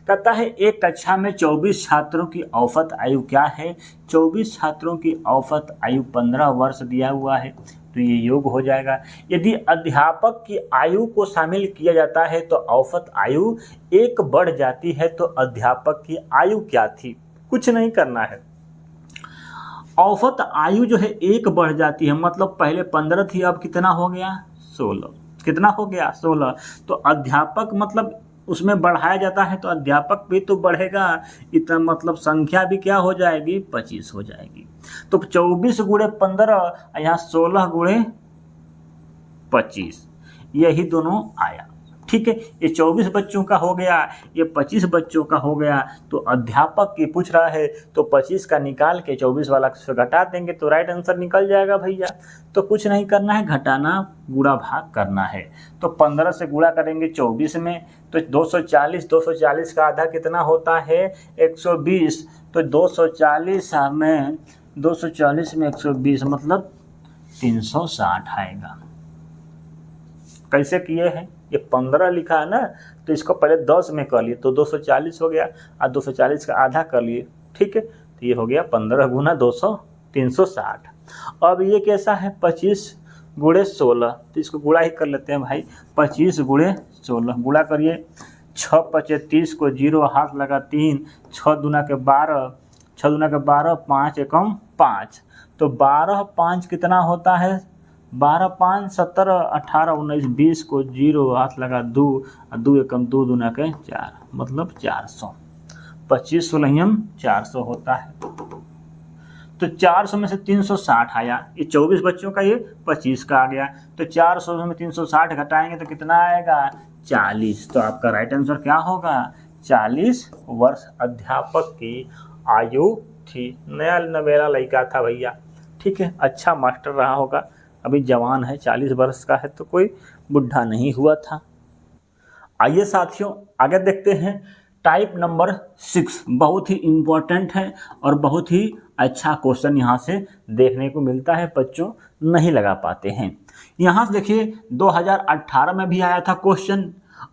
A: कहता है, एक कक्षा में 24 छात्रों की औसत आयु क्या है। 24 छात्रों की औसत आयु 15 वर्ष दिया हुआ है, तो ये योग हो जाएगा। यदि अध्यापक की आयु को शामिल किया जाता है तो औसत आयु 1 बढ़ जाती है, तो अध्यापक की आयु क्या थी, कुछ नहीं करना है। औसत आयु जो है 1 बढ़ जाती है, मतलब पहले 15 थी, अब कितना हो गया, 16। कितना हो गया, 16। तो अध्यापक मतलब उसमें बढ़ाया जाता है तो अध्यापक भी तो बढ़ेगा, इतना मतलब संख्या भी क्या हो जाएगी, 25 हो जाएगी। तो 24 गुणे 15, यहाँ 16 गुणे 25, यही दोनों आया। ठीक है, ये 24 बच्चों का हो गया, ये 25 बच्चों का हो गया। तो अध्यापक की पूछ रहा है तो 25 का निकाल के 24 वाला से घटा देंगे तो राइट आंसर निकल जाएगा भैया। तो कुछ नहीं करना है, घटाना गुणा भाग करना है। तो 15 से गुणा करेंगे 24 में तो 240 का आधा कितना होता है, 120। तो 240 में 120 मतलब 360 आएगा। कैसे किए हैं, ये 15 लिखा है ना, तो इसको पहले 10 में कर लिए तो 240 हो गया, और 240 का आधा कर लिए। ठीक है, तो ये हो गया 15 गुना 200, 360। अब ये कैसा है, 25 गुणे 16, तो इसको गुणा ही कर लेते हैं भाई। 25 गुणे 16 गुणा करिए। 6 पचे 30 को 0 हाथ लगा 3, 6 दूना के 12, 6 दूना के 12, 5 एकम 5, तो 12 5 कितना होता है? 12 5 17 18 19 20 को 0 हाथ लगा 2, 2 एकम 2 दूना के 4, मतलब 400। 25 16 400 होता है। तो 400 में से 360 आया, ये 24 बच्चों का, ये 25 का आ गया। तो 400 में 360 घटाएंगे तो कितना आएगा? 40। तो आपका राइट आंसर क्या होगा? 40 वर्ष अध्यापक की आयु थी। नया नवेला लड़का था भैया, ठीक है, अच्छा मास्टर रहा होगा, अभी जवान है, 40 वर्ष का है तो कोई बुढ़ा नहीं हुआ था। आइए साथियों आगे देखते हैं। टाइप नंबर 6 बहुत ही इम्पोर्टेंट है और बहुत ही अच्छा क्वेश्चन यहाँ से देखने को मिलता है, बच्चों नहीं लगा पाते हैं। यहाँ से देखिए 2018 में भी आया था क्वेश्चन,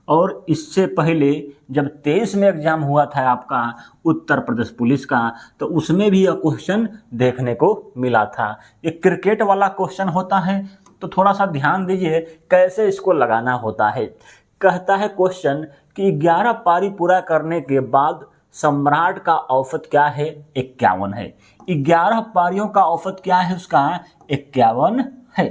A: और इससे पहले जब 23 में एग्जाम हुआ था आपका उत्तर प्रदेश पुलिस का, तो उसमें भी यह क्वेश्चन देखने को मिला था। ये क्रिकेट वाला क्वेश्चन होता है, तो थोड़ा सा ध्यान दीजिए कैसे इसको लगाना होता है। कहता है क्वेश्चन कि 11 पारी पूरा करने के बाद सम्राट का औसत क्या है? 51 है। 11 पारियों का औसत क्या है उसका? 51 है।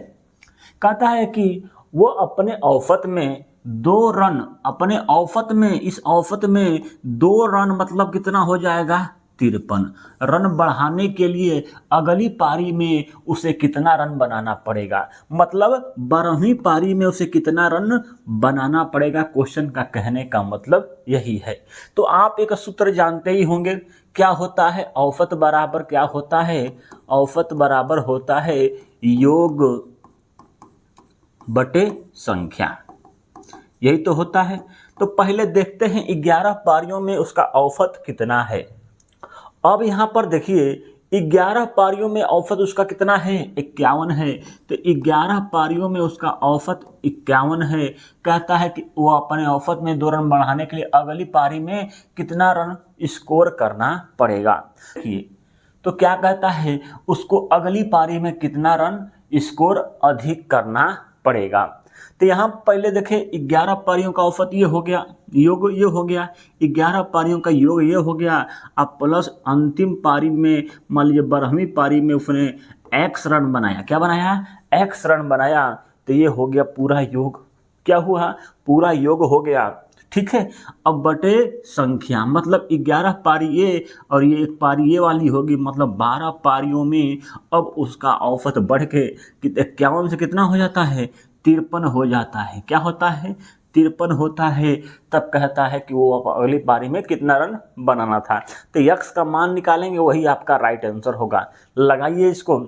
A: कहता है कि वो अपने औसत में 2 रन, अपने औसत में, इस औसत में 2 रन मतलब कितना हो जाएगा? 53 रन बढ़ाने के लिए अगली पारी में उसे कितना रन बनाना पड़ेगा, मतलब 12वीं पारी में उसे कितना रन बनाना पड़ेगा। क्वेश्चन का कहने का मतलब यही है। तो आप एक सूत्र जानते ही होंगे, क्या होता है? औसत बराबर क्या होता है? औसत बराबर होता है योग बटे संख्या, यही तो होता है। तो पहले देखते हैं 11 पारियों में उसका औसत कितना है। अब यहाँ पर देखिए 11 पारियों में औसत उसका कितना है? 51 है। तो 11 पारियों में उसका औसत 51 है। कहता है कि वो अपने औसत में 2 रन बढ़ाने के लिए अगली पारी में कितना रन स्कोर करना पड़ेगा। देखिए तो क्या कहता है, उसको अगली पारी में कितना रन स्कोर अधिक करना पड़ेगा। तो यहाँ पहले देखें 11 पारियों का औसत ये हो गया, योग ये हो गया, 11 पारियों का योग ये हो गया, अब प्लस अंतिम पारी में मान लीजिए 12वीं पारी में उसने x रन बनाया। क्या बनाया? x रन बनाया। तो ये हो गया पूरा योग। क्या हुआ? पूरा योग हो गया, ठीक है। अब बटे संख्या, मतलब 11 पारी ये और ये एक पारी ये वाली होगी, मतलब 12 पारियों में अब उसका औसत बढ़ के 51 से कितना हो जाता है? 53 हो जाता है। क्या होता है? 53 होता है। तब कहता है कि वो अगली पारी में कितना रन बनाना था। तो x का मान निकालेंगे, वही आपका राइट आंसर होगा। लगाइए इसको,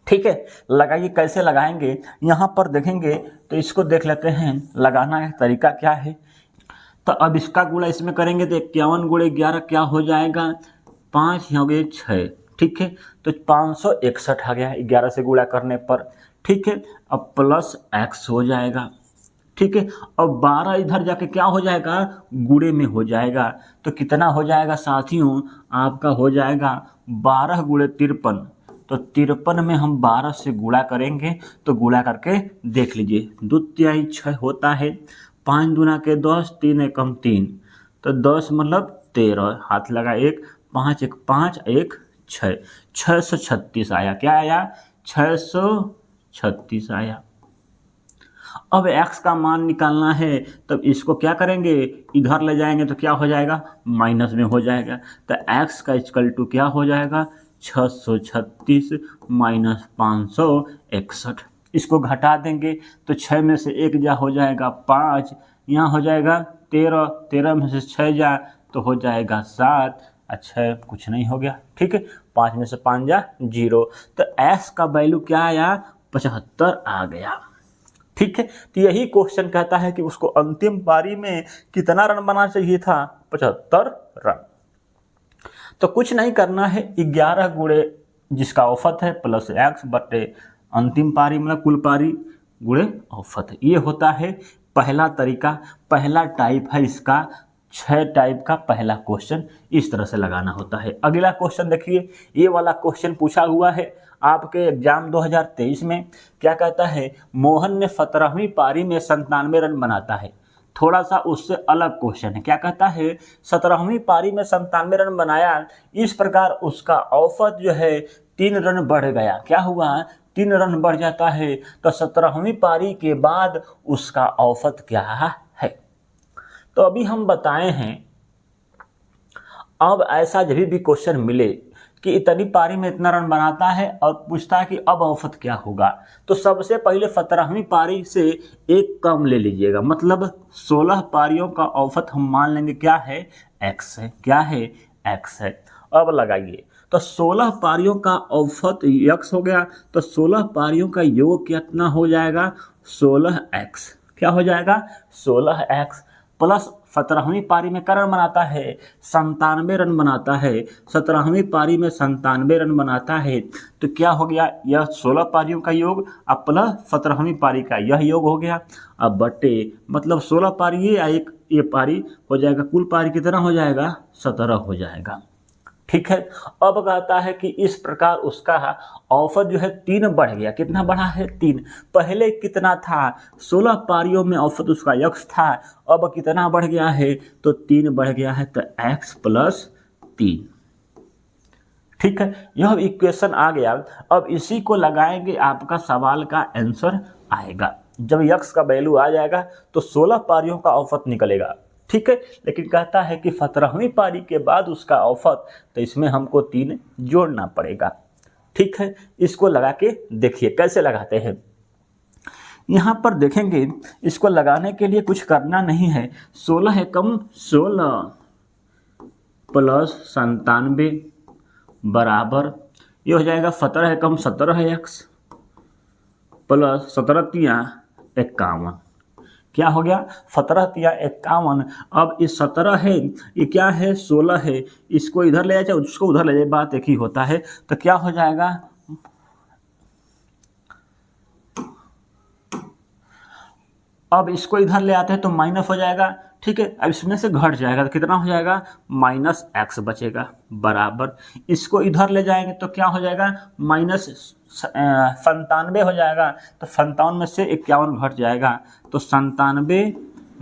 A: ठीक है, लगाइए। कैसे लगाएंगे यहाँ पर देखेंगे, तो इसको देख लेते हैं लगाना है तरीका क्या है। तो अब इसका गुणा इसमें करेंगे तो 51 गुणे 11 क्या हो जाएगा? 5 हो गए 6, ठीक है। तो 561 आ गया 11 से गुणा करने पर, ठीक है। अब प्लस x हो जाएगा, ठीक है। अब 12 इधर जाके क्या हो जाएगा? गुणे में हो जाएगा। तो कितना हो जाएगा साथियों? आपका हो जाएगा 12 गुणे 53। तो 53 में हम 12 से गुणा करेंगे, तो गुणा करके देख लीजिए। 2 तिहाई 6 होता है, 5 दूना के 10, 3 एकम 3, तो 10 मतलब 13, हाथ लगा 1, 5 1 5 1 6, 636 आया। क्या आया? 636 आया। अब x का मान निकालना है, तब इसको क्या करेंगे? इधर ले जाएंगे तो क्या हो जाएगा? माइनस में हो जाएगा। तो x का इक्वल टू क्या हो जाएगा? 636 माइनस 561। इसको घटा देंगे तो 6 में से 1 जा हो जाएगा 5, यहाँ हो जाएगा 13, 13 में से 6 जा तो हो जाएगा 7, अच्छा कुछ नहीं हो गया, ठीक है। 5 में से 5 जा 0, तो s का वैल्यू क्या आया? 75 आ गया, ठीक है। तो यही क्वेश्चन कहता है कि उसको अंतिम पारी में कितना रन बनाना चाहिए था? 75 रन। तो कुछ नहीं करना है, 11 गुणे जिसका औसत है प्लस x बटे अंतिम पारी मतलब कुल पारी गुणे औसत, ये होता है पहला तरीका, पहला टाइप है इसका। 6 टाइप का पहला क्वेश्चन इस तरह से लगाना होता है। अगला क्वेश्चन देखिए, ये वाला क्वेश्चन पूछा हुआ है आपके एग्जाम 2023 में क्या कहता है, मोहन ने 17वीं पारी में 97 रन बनाता है। थोड़ा सा उससे अलग क्वेश्चन है, क्या कहता है 17वीं पारी में 97 रन बनाया, इस प्रकार उसका औसत जो है 3 रन बढ़ गया। क्या हुआ, 3 रन बढ़ जाता है, तो 17वीं पारी के बाद उसका औसत क्या है। तो अभी हम बताए हैं, अब ऐसा जब भी क्वेश्चन मिले कि इतनी पारी में इतना रन बनाता है और पूछता है कि अब औसत क्या होगा, तो सबसे पहले 17वीं पारी से एक कम ले लीजिएगा, मतलब 16 पारियों का औसत हम मान लेंगे क्या है, x है। क्या है, x है। अब लगाइए, तो 16 पारियों का औसत x हो गया, तो 16 पारियों का योग कितना हो जाएगा, 16x। क्या हो जाएगा, 16x प्लस 17वीं पारी में क्या रन बनाता है, 97 रन बनाता है। 17वीं पारी में 97 रन बनाता है, तो क्या हो गया, यह 16 पारियों का योग अब प्लस 17वीं पारी का यह योग हो गया। अब बटे, मतलब 16 पारी ये पारी हो जाएगा, कुल पारी कितना हो जाएगा, 17 हो जाएगा। ठीक है। अब कहता है कि इस प्रकार उसका औसत जो है 3 बढ़ गया। कितना बढ़ा है, 3। पहले कितना था, 16 पारियों में औसत उसका x था, अब कितना बढ़ गया है, तो 3 बढ़ गया है, तो x प्लस 3। ठीक है, यह इक्वेशन आ गया। अब इसी को लगाएंगे, आपका सवाल का आंसर आएगा। जब x का वैल्यू आ जाएगा तो 16 पारियों का औसत निकलेगा। ठीक है, लेकिन कहता है कि 17वीं पारी के बाद उसका औसत, तो इसमें हमको 3 जोड़ना पड़ेगा। ठीक है, इसको लगा के देखिए कैसे लगाते हैं। यहाँ पर देखेंगे, इसको लगाने के लिए कुछ करना नहीं है। 16 एकम 16 प्लस 97 बराबर, ये हो जाएगा 17 एकम 17x प्लस 17 तिया 51। क्या हो गया, 17 तिया 51। अब इस 17 है, ये क्या है, 16 है, इसको इधर ले जाए उसको उधर ले जाए, बात एक ही होता है। तो क्या हो जाएगा, अब इसको इधर ले आते हैं तो माइनस हो जाएगा। ठीक है, अब इसमें से घट जाएगा तो कितना हो जाएगा, -x बचेगा बराबर, इसको इधर ले जाएंगे तो क्या हो जाएगा, -97 हो जाएगा। तो 57 में से 51 घट जाएगा, तो 97 -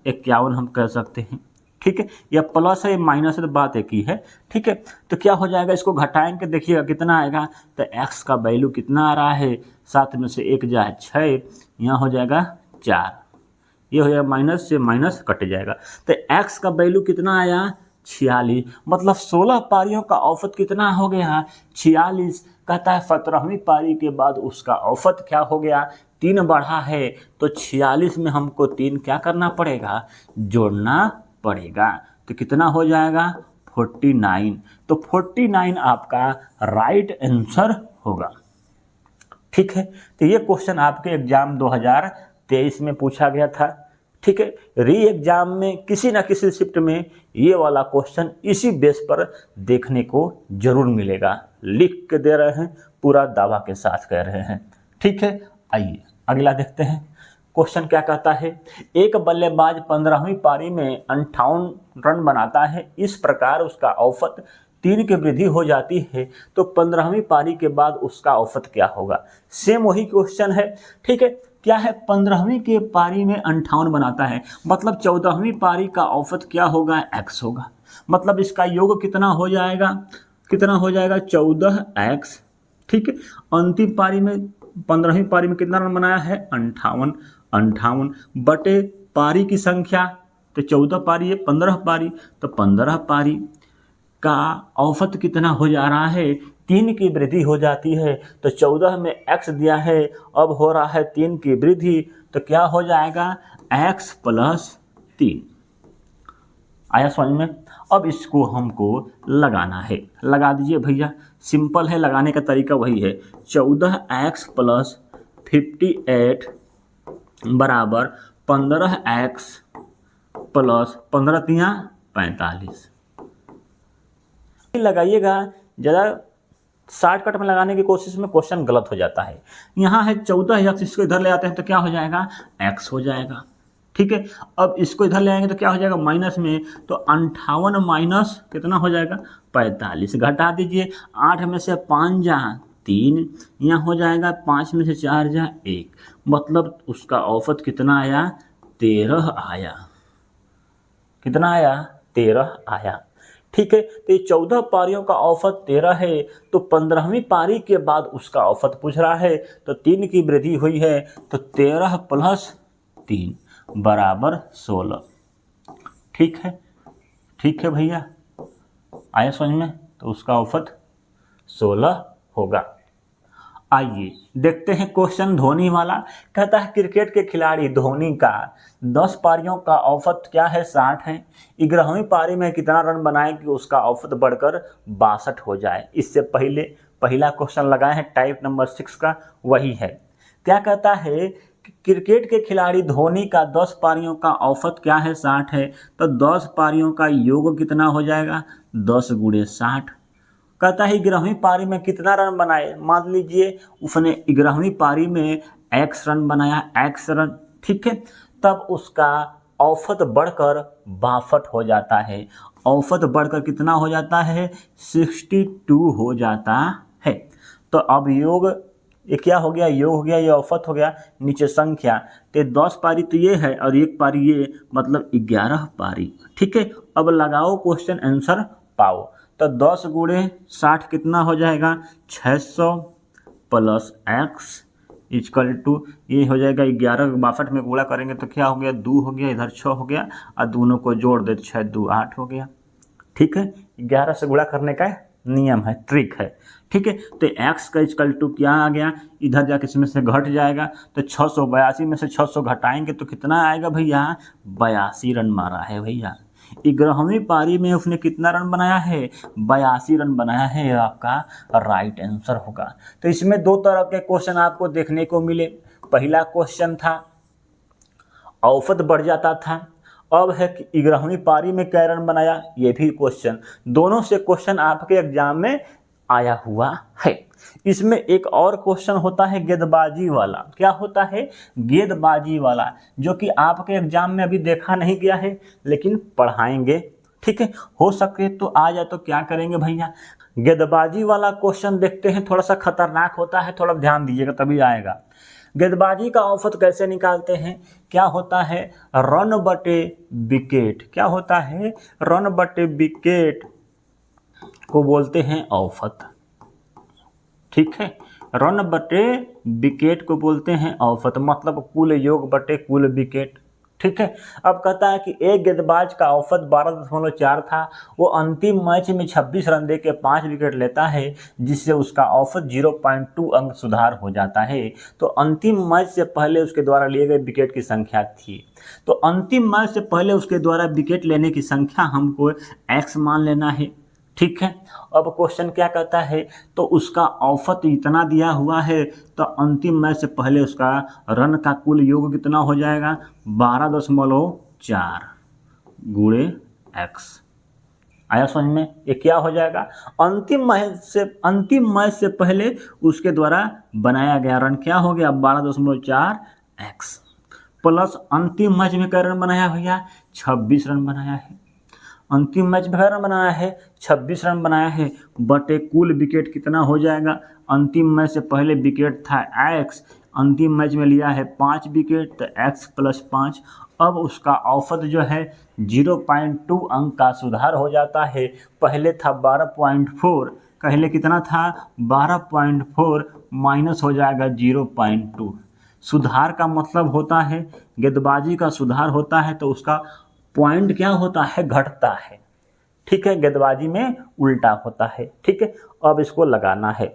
A: 51 हम कह सकते हैं। ठीक है, यह प्लस है, माइनस है, तो बात एक ही है। ठीक है, तो क्या हो जाएगा, इसको घटाएंगे, देखिएगा कितना आएगा, तो x का वैल्यू कितना आ रहा है, 7 में से 1 जाए 6, यहाँ हो जाएगा 4, ये हो जाएगा माइनस से माइनस कट जाएगा, तो x का वैल्यू कितना आया, 46। मतलब 16 पारियों का औसत कितना हो गया, 46। कहता है 17वीं पारी के बाद उसका औसत क्या हो गया, 3 बढ़ा है, तो 46 में हमको 3 क्या करना पड़ेगा, जोड़ना पड़ेगा। तो कितना हो जाएगा, 49। तो 49 आपका राइट आंसर होगा। ठीक है, तो ये क्वेश्चन आपके एग्जाम 2023 में पूछा गया था। ठीक है, री एग्जाम में किसी ना किसी शिफ्ट में ये वाला क्वेश्चन इसी बेस पर देखने को जरूर मिलेगा। लिख के दे रहे हैं, पूरा दावा के साथ कह रहे हैं। ठीक है, आइए अगला देखते हैं। क्वेश्चन क्या कहता है, एक बल्लेबाज 15वीं पारी में 58 रन बनाता है, इस प्रकार उसका औसत 3 की वृद्धि हो जाती है, तो 15वीं पारी के बाद उसका औसत क्या होगा। सेम वही क्वेश्चन है। ठीक है, क्या है, 15वीं के पारी में 58 बनाता है, मतलब 14वीं पारी का औसत क्या होगा, x होगा। मतलब इसका योग कितना हो जाएगा, 14x। ठीक है, अंतिम पारी में 15वीं पारी में कितना रन बनाया है, 58 बटे पारी की संख्या, तो 14 पारी है, 15 पारी, तो 15 पारी का औसत कितना हो जा रहा है, 3 की वृद्धि हो जाती है। तो 14 में x दिया है, अब हो रहा है 3 की वृद्धि, तो क्या हो जाएगा, x प्लस 3। आया समझ में। अब इसको हमको लगाना है, लगा दीजिए भैया, सिंपल है, लगाने का तरीका वही है। 14x प्लस 58 बराबर 15x प्लस 15 तिया 45। लगाइएगा, ज़्यादा शॉर्टकट में लगाने की कोशिश में क्वेश्चन गलत हो जाता है। यहाँ है 14x, इसको इधर ले आते हैं तो क्या हो जाएगा, x हो जाएगा। ठीक है, अब इसको इधर ले आएंगे तो क्या हो जाएगा, माइनस में, तो 58 माइनस कितना हो जाएगा, 45। घटा दीजिए, 8 में से 5 जा 3, यहाँ हो जाएगा 5 में से 4 जा 1, मतलब उसका औसत कितना आया? 13 आया। कितना आया? 13 आया। ठीक है, तो ये 14 पारियों का औसत 13 है, तो 15वीं पारी के बाद उसका औसत पूछ रहा है, तो 3 की वृद्धि हुई है, तो 13 प्लस 3 बराबर 16। ठीक है, ठीक है भैया, आया समझ में? तो उसका औसत 16 होगा। आइए देखते हैं क्वेश्चन धोनी वाला। कहता है क्रिकेट के खिलाड़ी धोनी का 10 पारियों का औसत क्या है? 60 है। 11वीं पारी में कितना रन बनाए कि उसका औसत बढ़कर 62 हो जाए? इससे पहले पहला क्वेश्चन लगाए हैं टाइप नंबर 6 का, वही है। क्या कहता है कि क्रिकेट के खिलाड़ी धोनी का 10 पारियों का औसत क्या है? 60 है। तो 10 पारियों का योग कितना हो जाएगा? 10 गुणे 60। कहता है 11वीं पारी में कितना रन बनाए? मान लीजिए उसने 11वीं पारी में x रन बनाया, x रन, ठीक है, तब उसका औसत बढ़कर 62 हो जाता है। औसत बढ़कर कितना हो जाता है? 62 हो जाता है। तो अब योग, ये क्या हो गया? योग हो गया, ये औसत हो गया, नीचे संख्या, तो 10 पारी तो ये है और 1 पारी ये, मतलब 11 पारी। ठीक है, अब लगाओ क्वेश्चन आंसर पाओ। तो 10 गुणे 60 कितना हो जाएगा? 600 प्लस x इक्वल टू, ये हो जाएगा 11 62 में गुणा करेंगे तो क्या हो गया? 2 हो गया, इधर 6 हो गया, और दोनों को जोड़ दे 6 2 8 हो गया। ठीक है, 11 से गुणा करने का नियम है, ट्रिक है। ठीक है, तो x का इक्वल टू क्या आ गया? इधर जाके इसमें से घट जाएगा, तो 682 में से 600 घटाएंगे तो कितना आएगा भैया? 82 रन मारा है भैया। 11वीं पारी में उसने कितना रन बनाया है? 82 रन बनाया है, यह आपका राइट आंसर होगा। तो इसमें 2 तरह के क्वेश्चन आपको देखने को मिले। पहला क्वेश्चन था औसत बढ़ जाता था, अब है कि 11वीं पारी में क्या रन बनाया, ये भी क्वेश्चन। दोनों से क्वेश्चन आपके एग्जाम में आया हुआ है। इसमें एक और क्वेश्चन होता है गेंदबाजी वाला। क्या होता है? गेंदबाजी वाला, जो कि आपके एग्जाम में अभी देखा नहीं गया है, लेकिन पढ़ाएंगे। ठीक है, हो सके तो आ जाए तो क्या करेंगे भैया, गेंदबाजी वाला क्वेश्चन देखते हैं। थोड़ा सा खतरनाक होता है, थोड़ा ध्यान दीजिएगा तभी आएगा। गेंदबाजी का औसत कैसे निकालते हैं? क्या होता है? रन बटे विकेट। क्या होता है? रन बटे विकेट को बोलते हैं औसत। ठीक है, रन बटे विकेट को बोलते हैं औसत, मतलब कुल योग बटे कुल विकेट। ठीक है, अब कहता है कि एक गेंदबाज का औसत 12.4 था, वो अंतिम मैच में 26 रन दे के 5 विकेट लेता है, जिससे उसका औसत 0.2 अंक सुधार हो जाता है। तो अंतिम मैच से पहले उसके द्वारा लिए गए विकेट की संख्या थी, तो अंतिम मैच से पहले उसके द्वारा विकेट लेने की संख्या हमको x मान लेना है। ठीक है, अब क्वेश्चन क्या कहता है? तो उसका औसत इतना दिया हुआ है, तो अंतिम मैच से पहले उसका रन का कुल योग कितना हो जाएगा? 12.4 गुणे x। आया समझ में? ये क्या हो जाएगा? अंतिम मैच से पहले उसके द्वारा बनाया गया रन क्या हो गया? 12.4 x प्लस अंतिम मैच में क्या रन बनाया भैया? 26 रन बनाया है। अंतिम मैच में रन बनाया है, 26 रन बनाया है, बटे कुल विकेट कितना हो जाएगा? अंतिम मैच से पहले विकेट था x, अंतिम मैच में लिया है 5 विकेट, तो x प्लस 5। अब उसका औसत जो है 0.2 अंक का सुधार हो जाता है। पहले था 12.4, पहले कितना था? 12.4 माइनस हो जाएगा 0.2। सुधार का मतलब होता है, गेंदबाजी का सुधार होता है तो उसका पॉइंट क्या होता है? घटता है। ठीक है, गेंदबाजी में उल्टा होता है। ठीक है, अब इसको लगाना है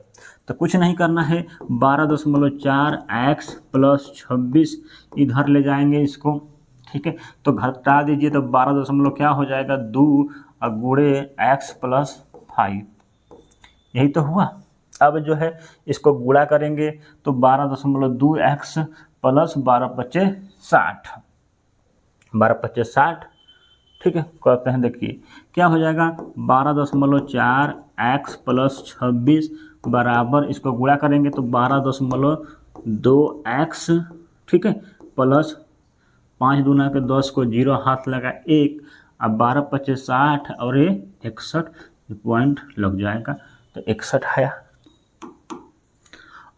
A: तो कुछ नहीं करना है, 12.4 x प्लस 26 इधर ले जाएंगे इसको। ठीक है, तो घटा दीजिए तो 12 क्या हो जाएगा? 2 और गुणे x प्लस 5, यही तो हुआ। अब जो है इसको गुणा करेंगे तो 12.2x प्लस 12×5 = 60, 12×5 = 60। ठीक है, कहते हैं देखिए क्या हो जाएगा? 12.4 x प्लस 26 बराबर, इसको गुणा करेंगे तो 12.2 x, ठीक है, प्लस 5 दूना के 10 को 0 हाथ लगा 1, अब 12×5 = 60 और ये 61 पॉइंट लग जाएगा, तो 61 आया।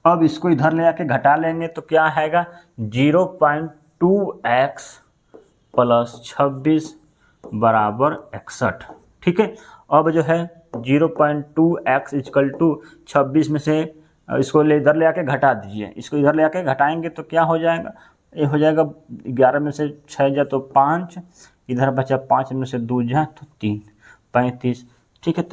A: अब इसको इधर ले आके घटा लेंगे तो क्या आएगा 0.2x प्लस 26 बराबर 61। ठीक है, अब जो है 0.2x इक्वल टू 26 में से इसको इधर ले आके घटा दीजिए। इसको इधर ले आके घटाएंगे तो क्या हो जाएगा, ये हो जाएगा 11 में से 6 जा तो 5, इधर बचा 5 में से 2 जा तो 3, 35। ठीक है,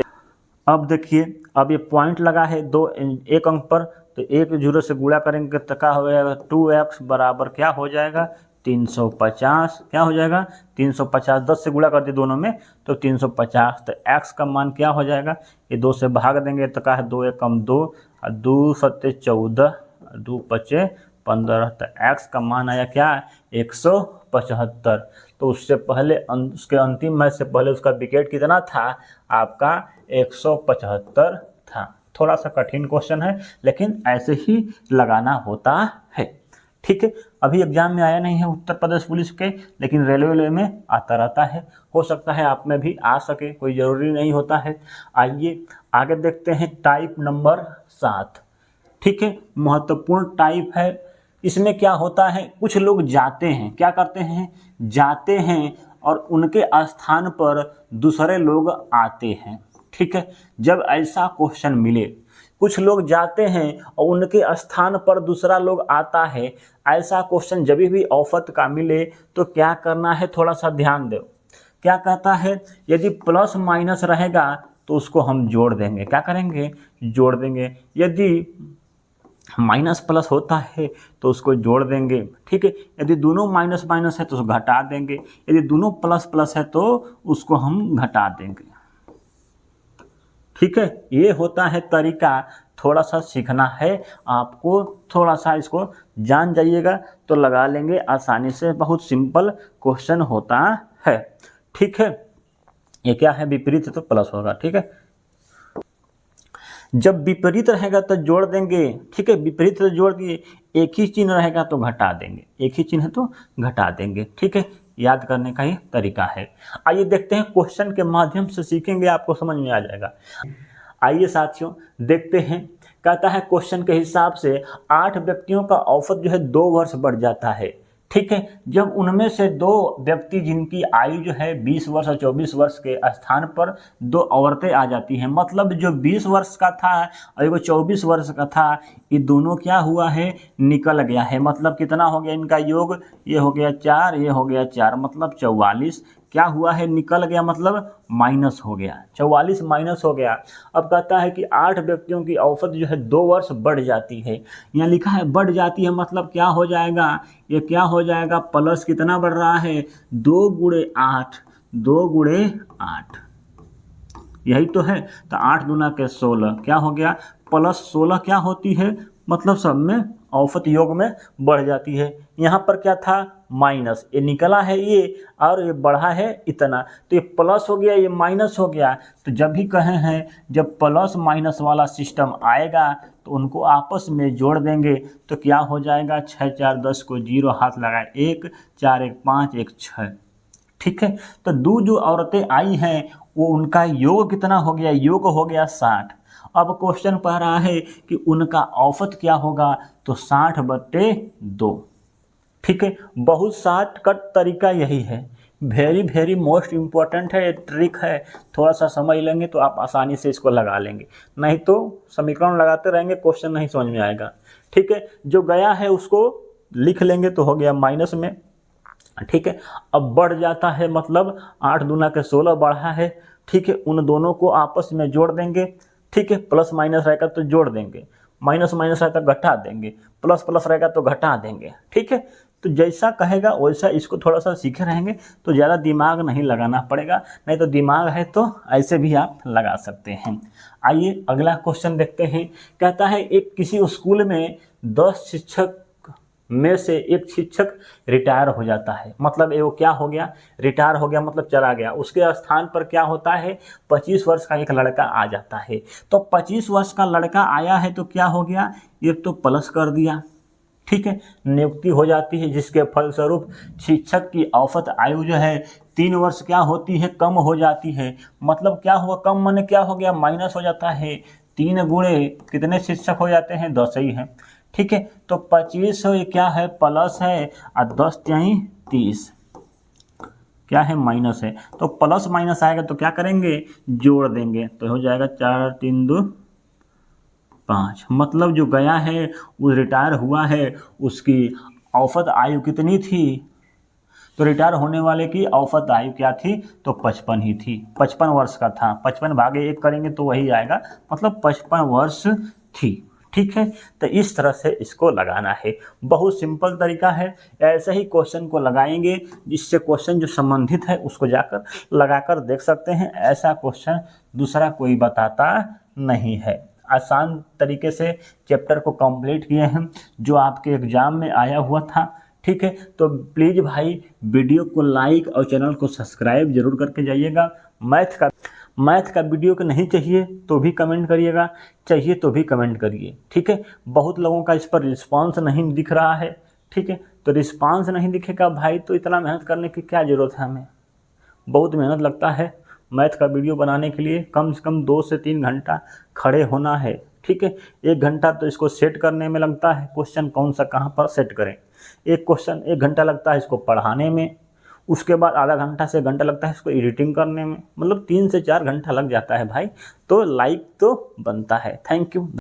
A: अब देखिए, अब ये पॉइंट लगा है दो एक अंक पर, तो एक जीरो से गुणा करेंगे तो क्या हो जाएगा 2x बराबर क्या हो जाएगा 350। क्या हो जाएगा 350, 10 से गुणा कर दिए दोनों में तो 350। तो x का मान क्या हो जाएगा, ये 2 से भाग देंगे तो क्या है 2 एकम 2 और 2 सत्ते 14, 2 पचे 15। तो x का मान आया क्या 175। तो उससे पहले उसके अंतिम मैच से पहले उसका विकेट कितना था आपका 175 था। थोड़ा सा कठिन क्वेश्चन है लेकिन ऐसे ही लगाना होता है। ठीक है, अभी एग्जाम में आया नहीं है उत्तर प्रदेश पुलिस के, लेकिन रेलवे में आता रहता है, हो सकता है आप में भी आ सके, कोई ज़रूरी नहीं होता है। आइए आगे देखते हैं टाइप नंबर 7। ठीक है, महत्वपूर्ण टाइप है। इसमें क्या होता है, कुछ लोग जाते हैं, क्या करते हैं, जाते हैं और उनके स्थान पर दूसरे लोग आते हैं। ठीक है, जब ऐसा क्वेश्चन मिले, कुछ लोग जाते हैं और उनके स्थान पर दूसरा लोग आता है, ऐसा क्वेश्चन जब भी औफत का मिले तो क्या करना है, थोड़ा सा ध्यान दो। क्या कहता है, यदि प्लस माइनस रहेगा तो उसको हम जोड़ देंगे, क्या करेंगे, जोड़ देंगे। यदि माइनस प्लस होता है तो उसको जोड़ देंगे। ठीक है, यदि दोनों माइनस माइनस है तो उसको घटा देंगे, यदि दोनों प्लस प्लस है तो उसको हम घटा देंगे। ठीक है, ये होता है तरीका, थोड़ा सा सीखना है आपको, थोड़ा सा इसको जान जाइएगा तो लगा लेंगे आसानी से, बहुत सिंपल क्वेश्चन होता है। ठीक है, ये क्या है, विपरीत है तो प्लस होगा। ठीक है, जब विपरीत रहेगा तो जोड़ देंगे। ठीक है, विपरीत तो जोड़ दिए, एक ही चिन्ह रहेगा तो घटा देंगे, एक ही चिन्ह है तो घटा देंगे। ठीक है, याद करने का ही तरीका है। आइए देखते हैं, क्वेश्चन के माध्यम से सीखेंगे, आपको समझ में आ जाएगा। आइए साथियों देखते हैं, कहता है क्वेश्चन के हिसाब से 8 व्यक्तियों का औसत जो है 2 वर्ष बढ़ जाता है। ठीक है, जब उनमें से 2 व्यक्ति जिनकी आयु जो है 20 वर्ष और 24 वर्ष के स्थान पर 2 औरतें आ जाती हैं, मतलब जो 20 वर्ष का था और वो 24 वर्ष का था, ये दोनों क्या हुआ है, निकल गया है। मतलब कितना हो गया इनका योग, ये हो गया 4, ये हो गया 4, मतलब 44 क्या हुआ है, निकल गया, मतलब माइनस हो गया, 44 माइनस हो गया। अब कहता है कि 8 व्यक्तियों की औसत जो है 2 वर्ष बढ़ जाती है। यहाँ लिखा है बढ़ जाती है, मतलब क्या हो जाएगा, ये क्या हो जाएगा, प्लस कितना बढ़ रहा है 2 गुणे 8, 2 गुणे 8, यही तो है। तो 8 दूना के 16 क्या हो गया, प्लस 16 क्या होती है, मतलब सब में औसत योग में बढ़ जाती है। यहाँ पर क्या था, माइनस, ये निकला है ये और ये बढ़ा है इतना, तो ये प्लस हो गया, ये माइनस हो गया। तो जब भी कहे हैं, जब प्लस माइनस वाला सिस्टम आएगा तो उनको आपस में जोड़ देंगे तो क्या हो जाएगा, 6 4 10 को 0 हाथ लगाए, 1 4 1 5 1 6। ठीक है, तो 2 जो औरतें आई हैं वो उनका योग कितना हो गया, योग हो गया 60। अब क्वेश्चन पढ़ रहा है कि उनका औसत क्या होगा, तो 60/2। ठीक है, बहुत शॉर्टकट तरीका यही है, वेरी मोस्ट इम्पोर्टेंट है, ट्रिक है। थोड़ा सा समझ लेंगे तो आप आसानी से इसको लगा लेंगे, नहीं तो समीकरण लगाते रहेंगे क्वेश्चन नहीं समझ में आएगा। ठीक है, जो गया है उसको लिख लेंगे तो हो गया माइनस में। ठीक है, अब बढ़ जाता है, मतलब 8 दूना के 16 बढ़ा है। ठीक है, उन दोनों को आपस में जोड़ देंगे। ठीक है, प्लस माइनस रहेगा तो जोड़ देंगे, माइनस माइनस रहेगा तो घटा देंगे, प्लस प्लस रहेगा तो घटा देंगे। ठीक है, तो जैसा कहेगा वैसा इसको थोड़ा सा सीखे रहेंगे तो ज़्यादा दिमाग नहीं लगाना पड़ेगा, नहीं तो दिमाग है तो ऐसे भी आप लगा सकते हैं। आइए अगला क्वेश्चन देखते हैं। कहता है एक किसी स्कूल में 10 शिक्षक में से एक शिक्षक रिटायर हो जाता है, मतलब वो क्या हो गया, रिटायर हो गया, मतलब चला गया। उसके स्थान पर क्या होता है, 25 वर्ष का एक लड़का आ जाता है। तो 25 वर्ष का लड़का आया है तो क्या हो गया, ये तो प्लस कर दिया। ठीक है, नियुक्ति हो जाती है, जिसके फलस्वरूप शिक्षक की औसत आयु जो है 3 वर्ष क्या होती है, कम हो जाती है। मतलब क्या हुआ, कम माने क्या हो गया, माइनस हो जाता है। 3 गुणे कितने शिक्षक हो जाते हैं, 10 ही हैं। ठीक है, तो 25 ये क्या है, प्लस है, और 10 यानी 30 क्या है, माइनस है। तो प्लस माइनस आएगा तो क्या करेंगे, जोड़ देंगे, तो हो जाएगा 4 3 2 5। मतलब जो गया है वो रिटायर हुआ है, उसकी औसत आयु कितनी थी, तो रिटायर होने वाले की औसत आयु क्या थी, तो 55 ही थी, 55 वर्ष का था। 55 भागे 1 करेंगे तो वही आएगा, मतलब 55 वर्ष थी। ठीक है, तो इस तरह से इसको लगाना है, बहुत सिंपल तरीका है। ऐसे ही क्वेश्चन को लगाएंगे, जिससे क्वेश्चन जो संबंधित है उसको जाकर लगाकर देख सकते हैं। ऐसा क्वेश्चन दूसरा कोई बताता नहीं है। आसान तरीके से चैप्टर को कंप्लीट किए हैं, जो आपके एग्जाम में आया हुआ था। ठीक है, तो प्लीज़ भाई वीडियो को लाइक और चैनल को सब्सक्राइब जरूर करके जाइएगा। मैथ का वीडियो को नहीं चाहिए तो भी कमेंट करिएगा, चाहिए तो भी कमेंट करिए। ठीक है, बहुत लोगों का इस पर रिस्पांस नहीं दिख रहा है। ठीक है, तो रिस्पांस नहीं दिखेगा भाई तो इतना मेहनत करने की क्या ज़रूरत है हमें। बहुत मेहनत लगता है मैथ का वीडियो बनाने के लिए, कम से कम 2 से 3 घंटा खड़े होना है। ठीक है, 1 घंटा तो इसको सेट करने में लगता है, क्वेश्चन कौन सा कहाँ पर सेट करें। एक क्वेश्चन 1 घंटा लगता है इसको पढ़ाने में, उसके बाद आधा घंटा से 1 घंटा लगता है इसको एडिटिंग करने में, मतलब 3 से 4 घंटा लग जाता है भाई। तो लाइक तो बनता है। Thank you.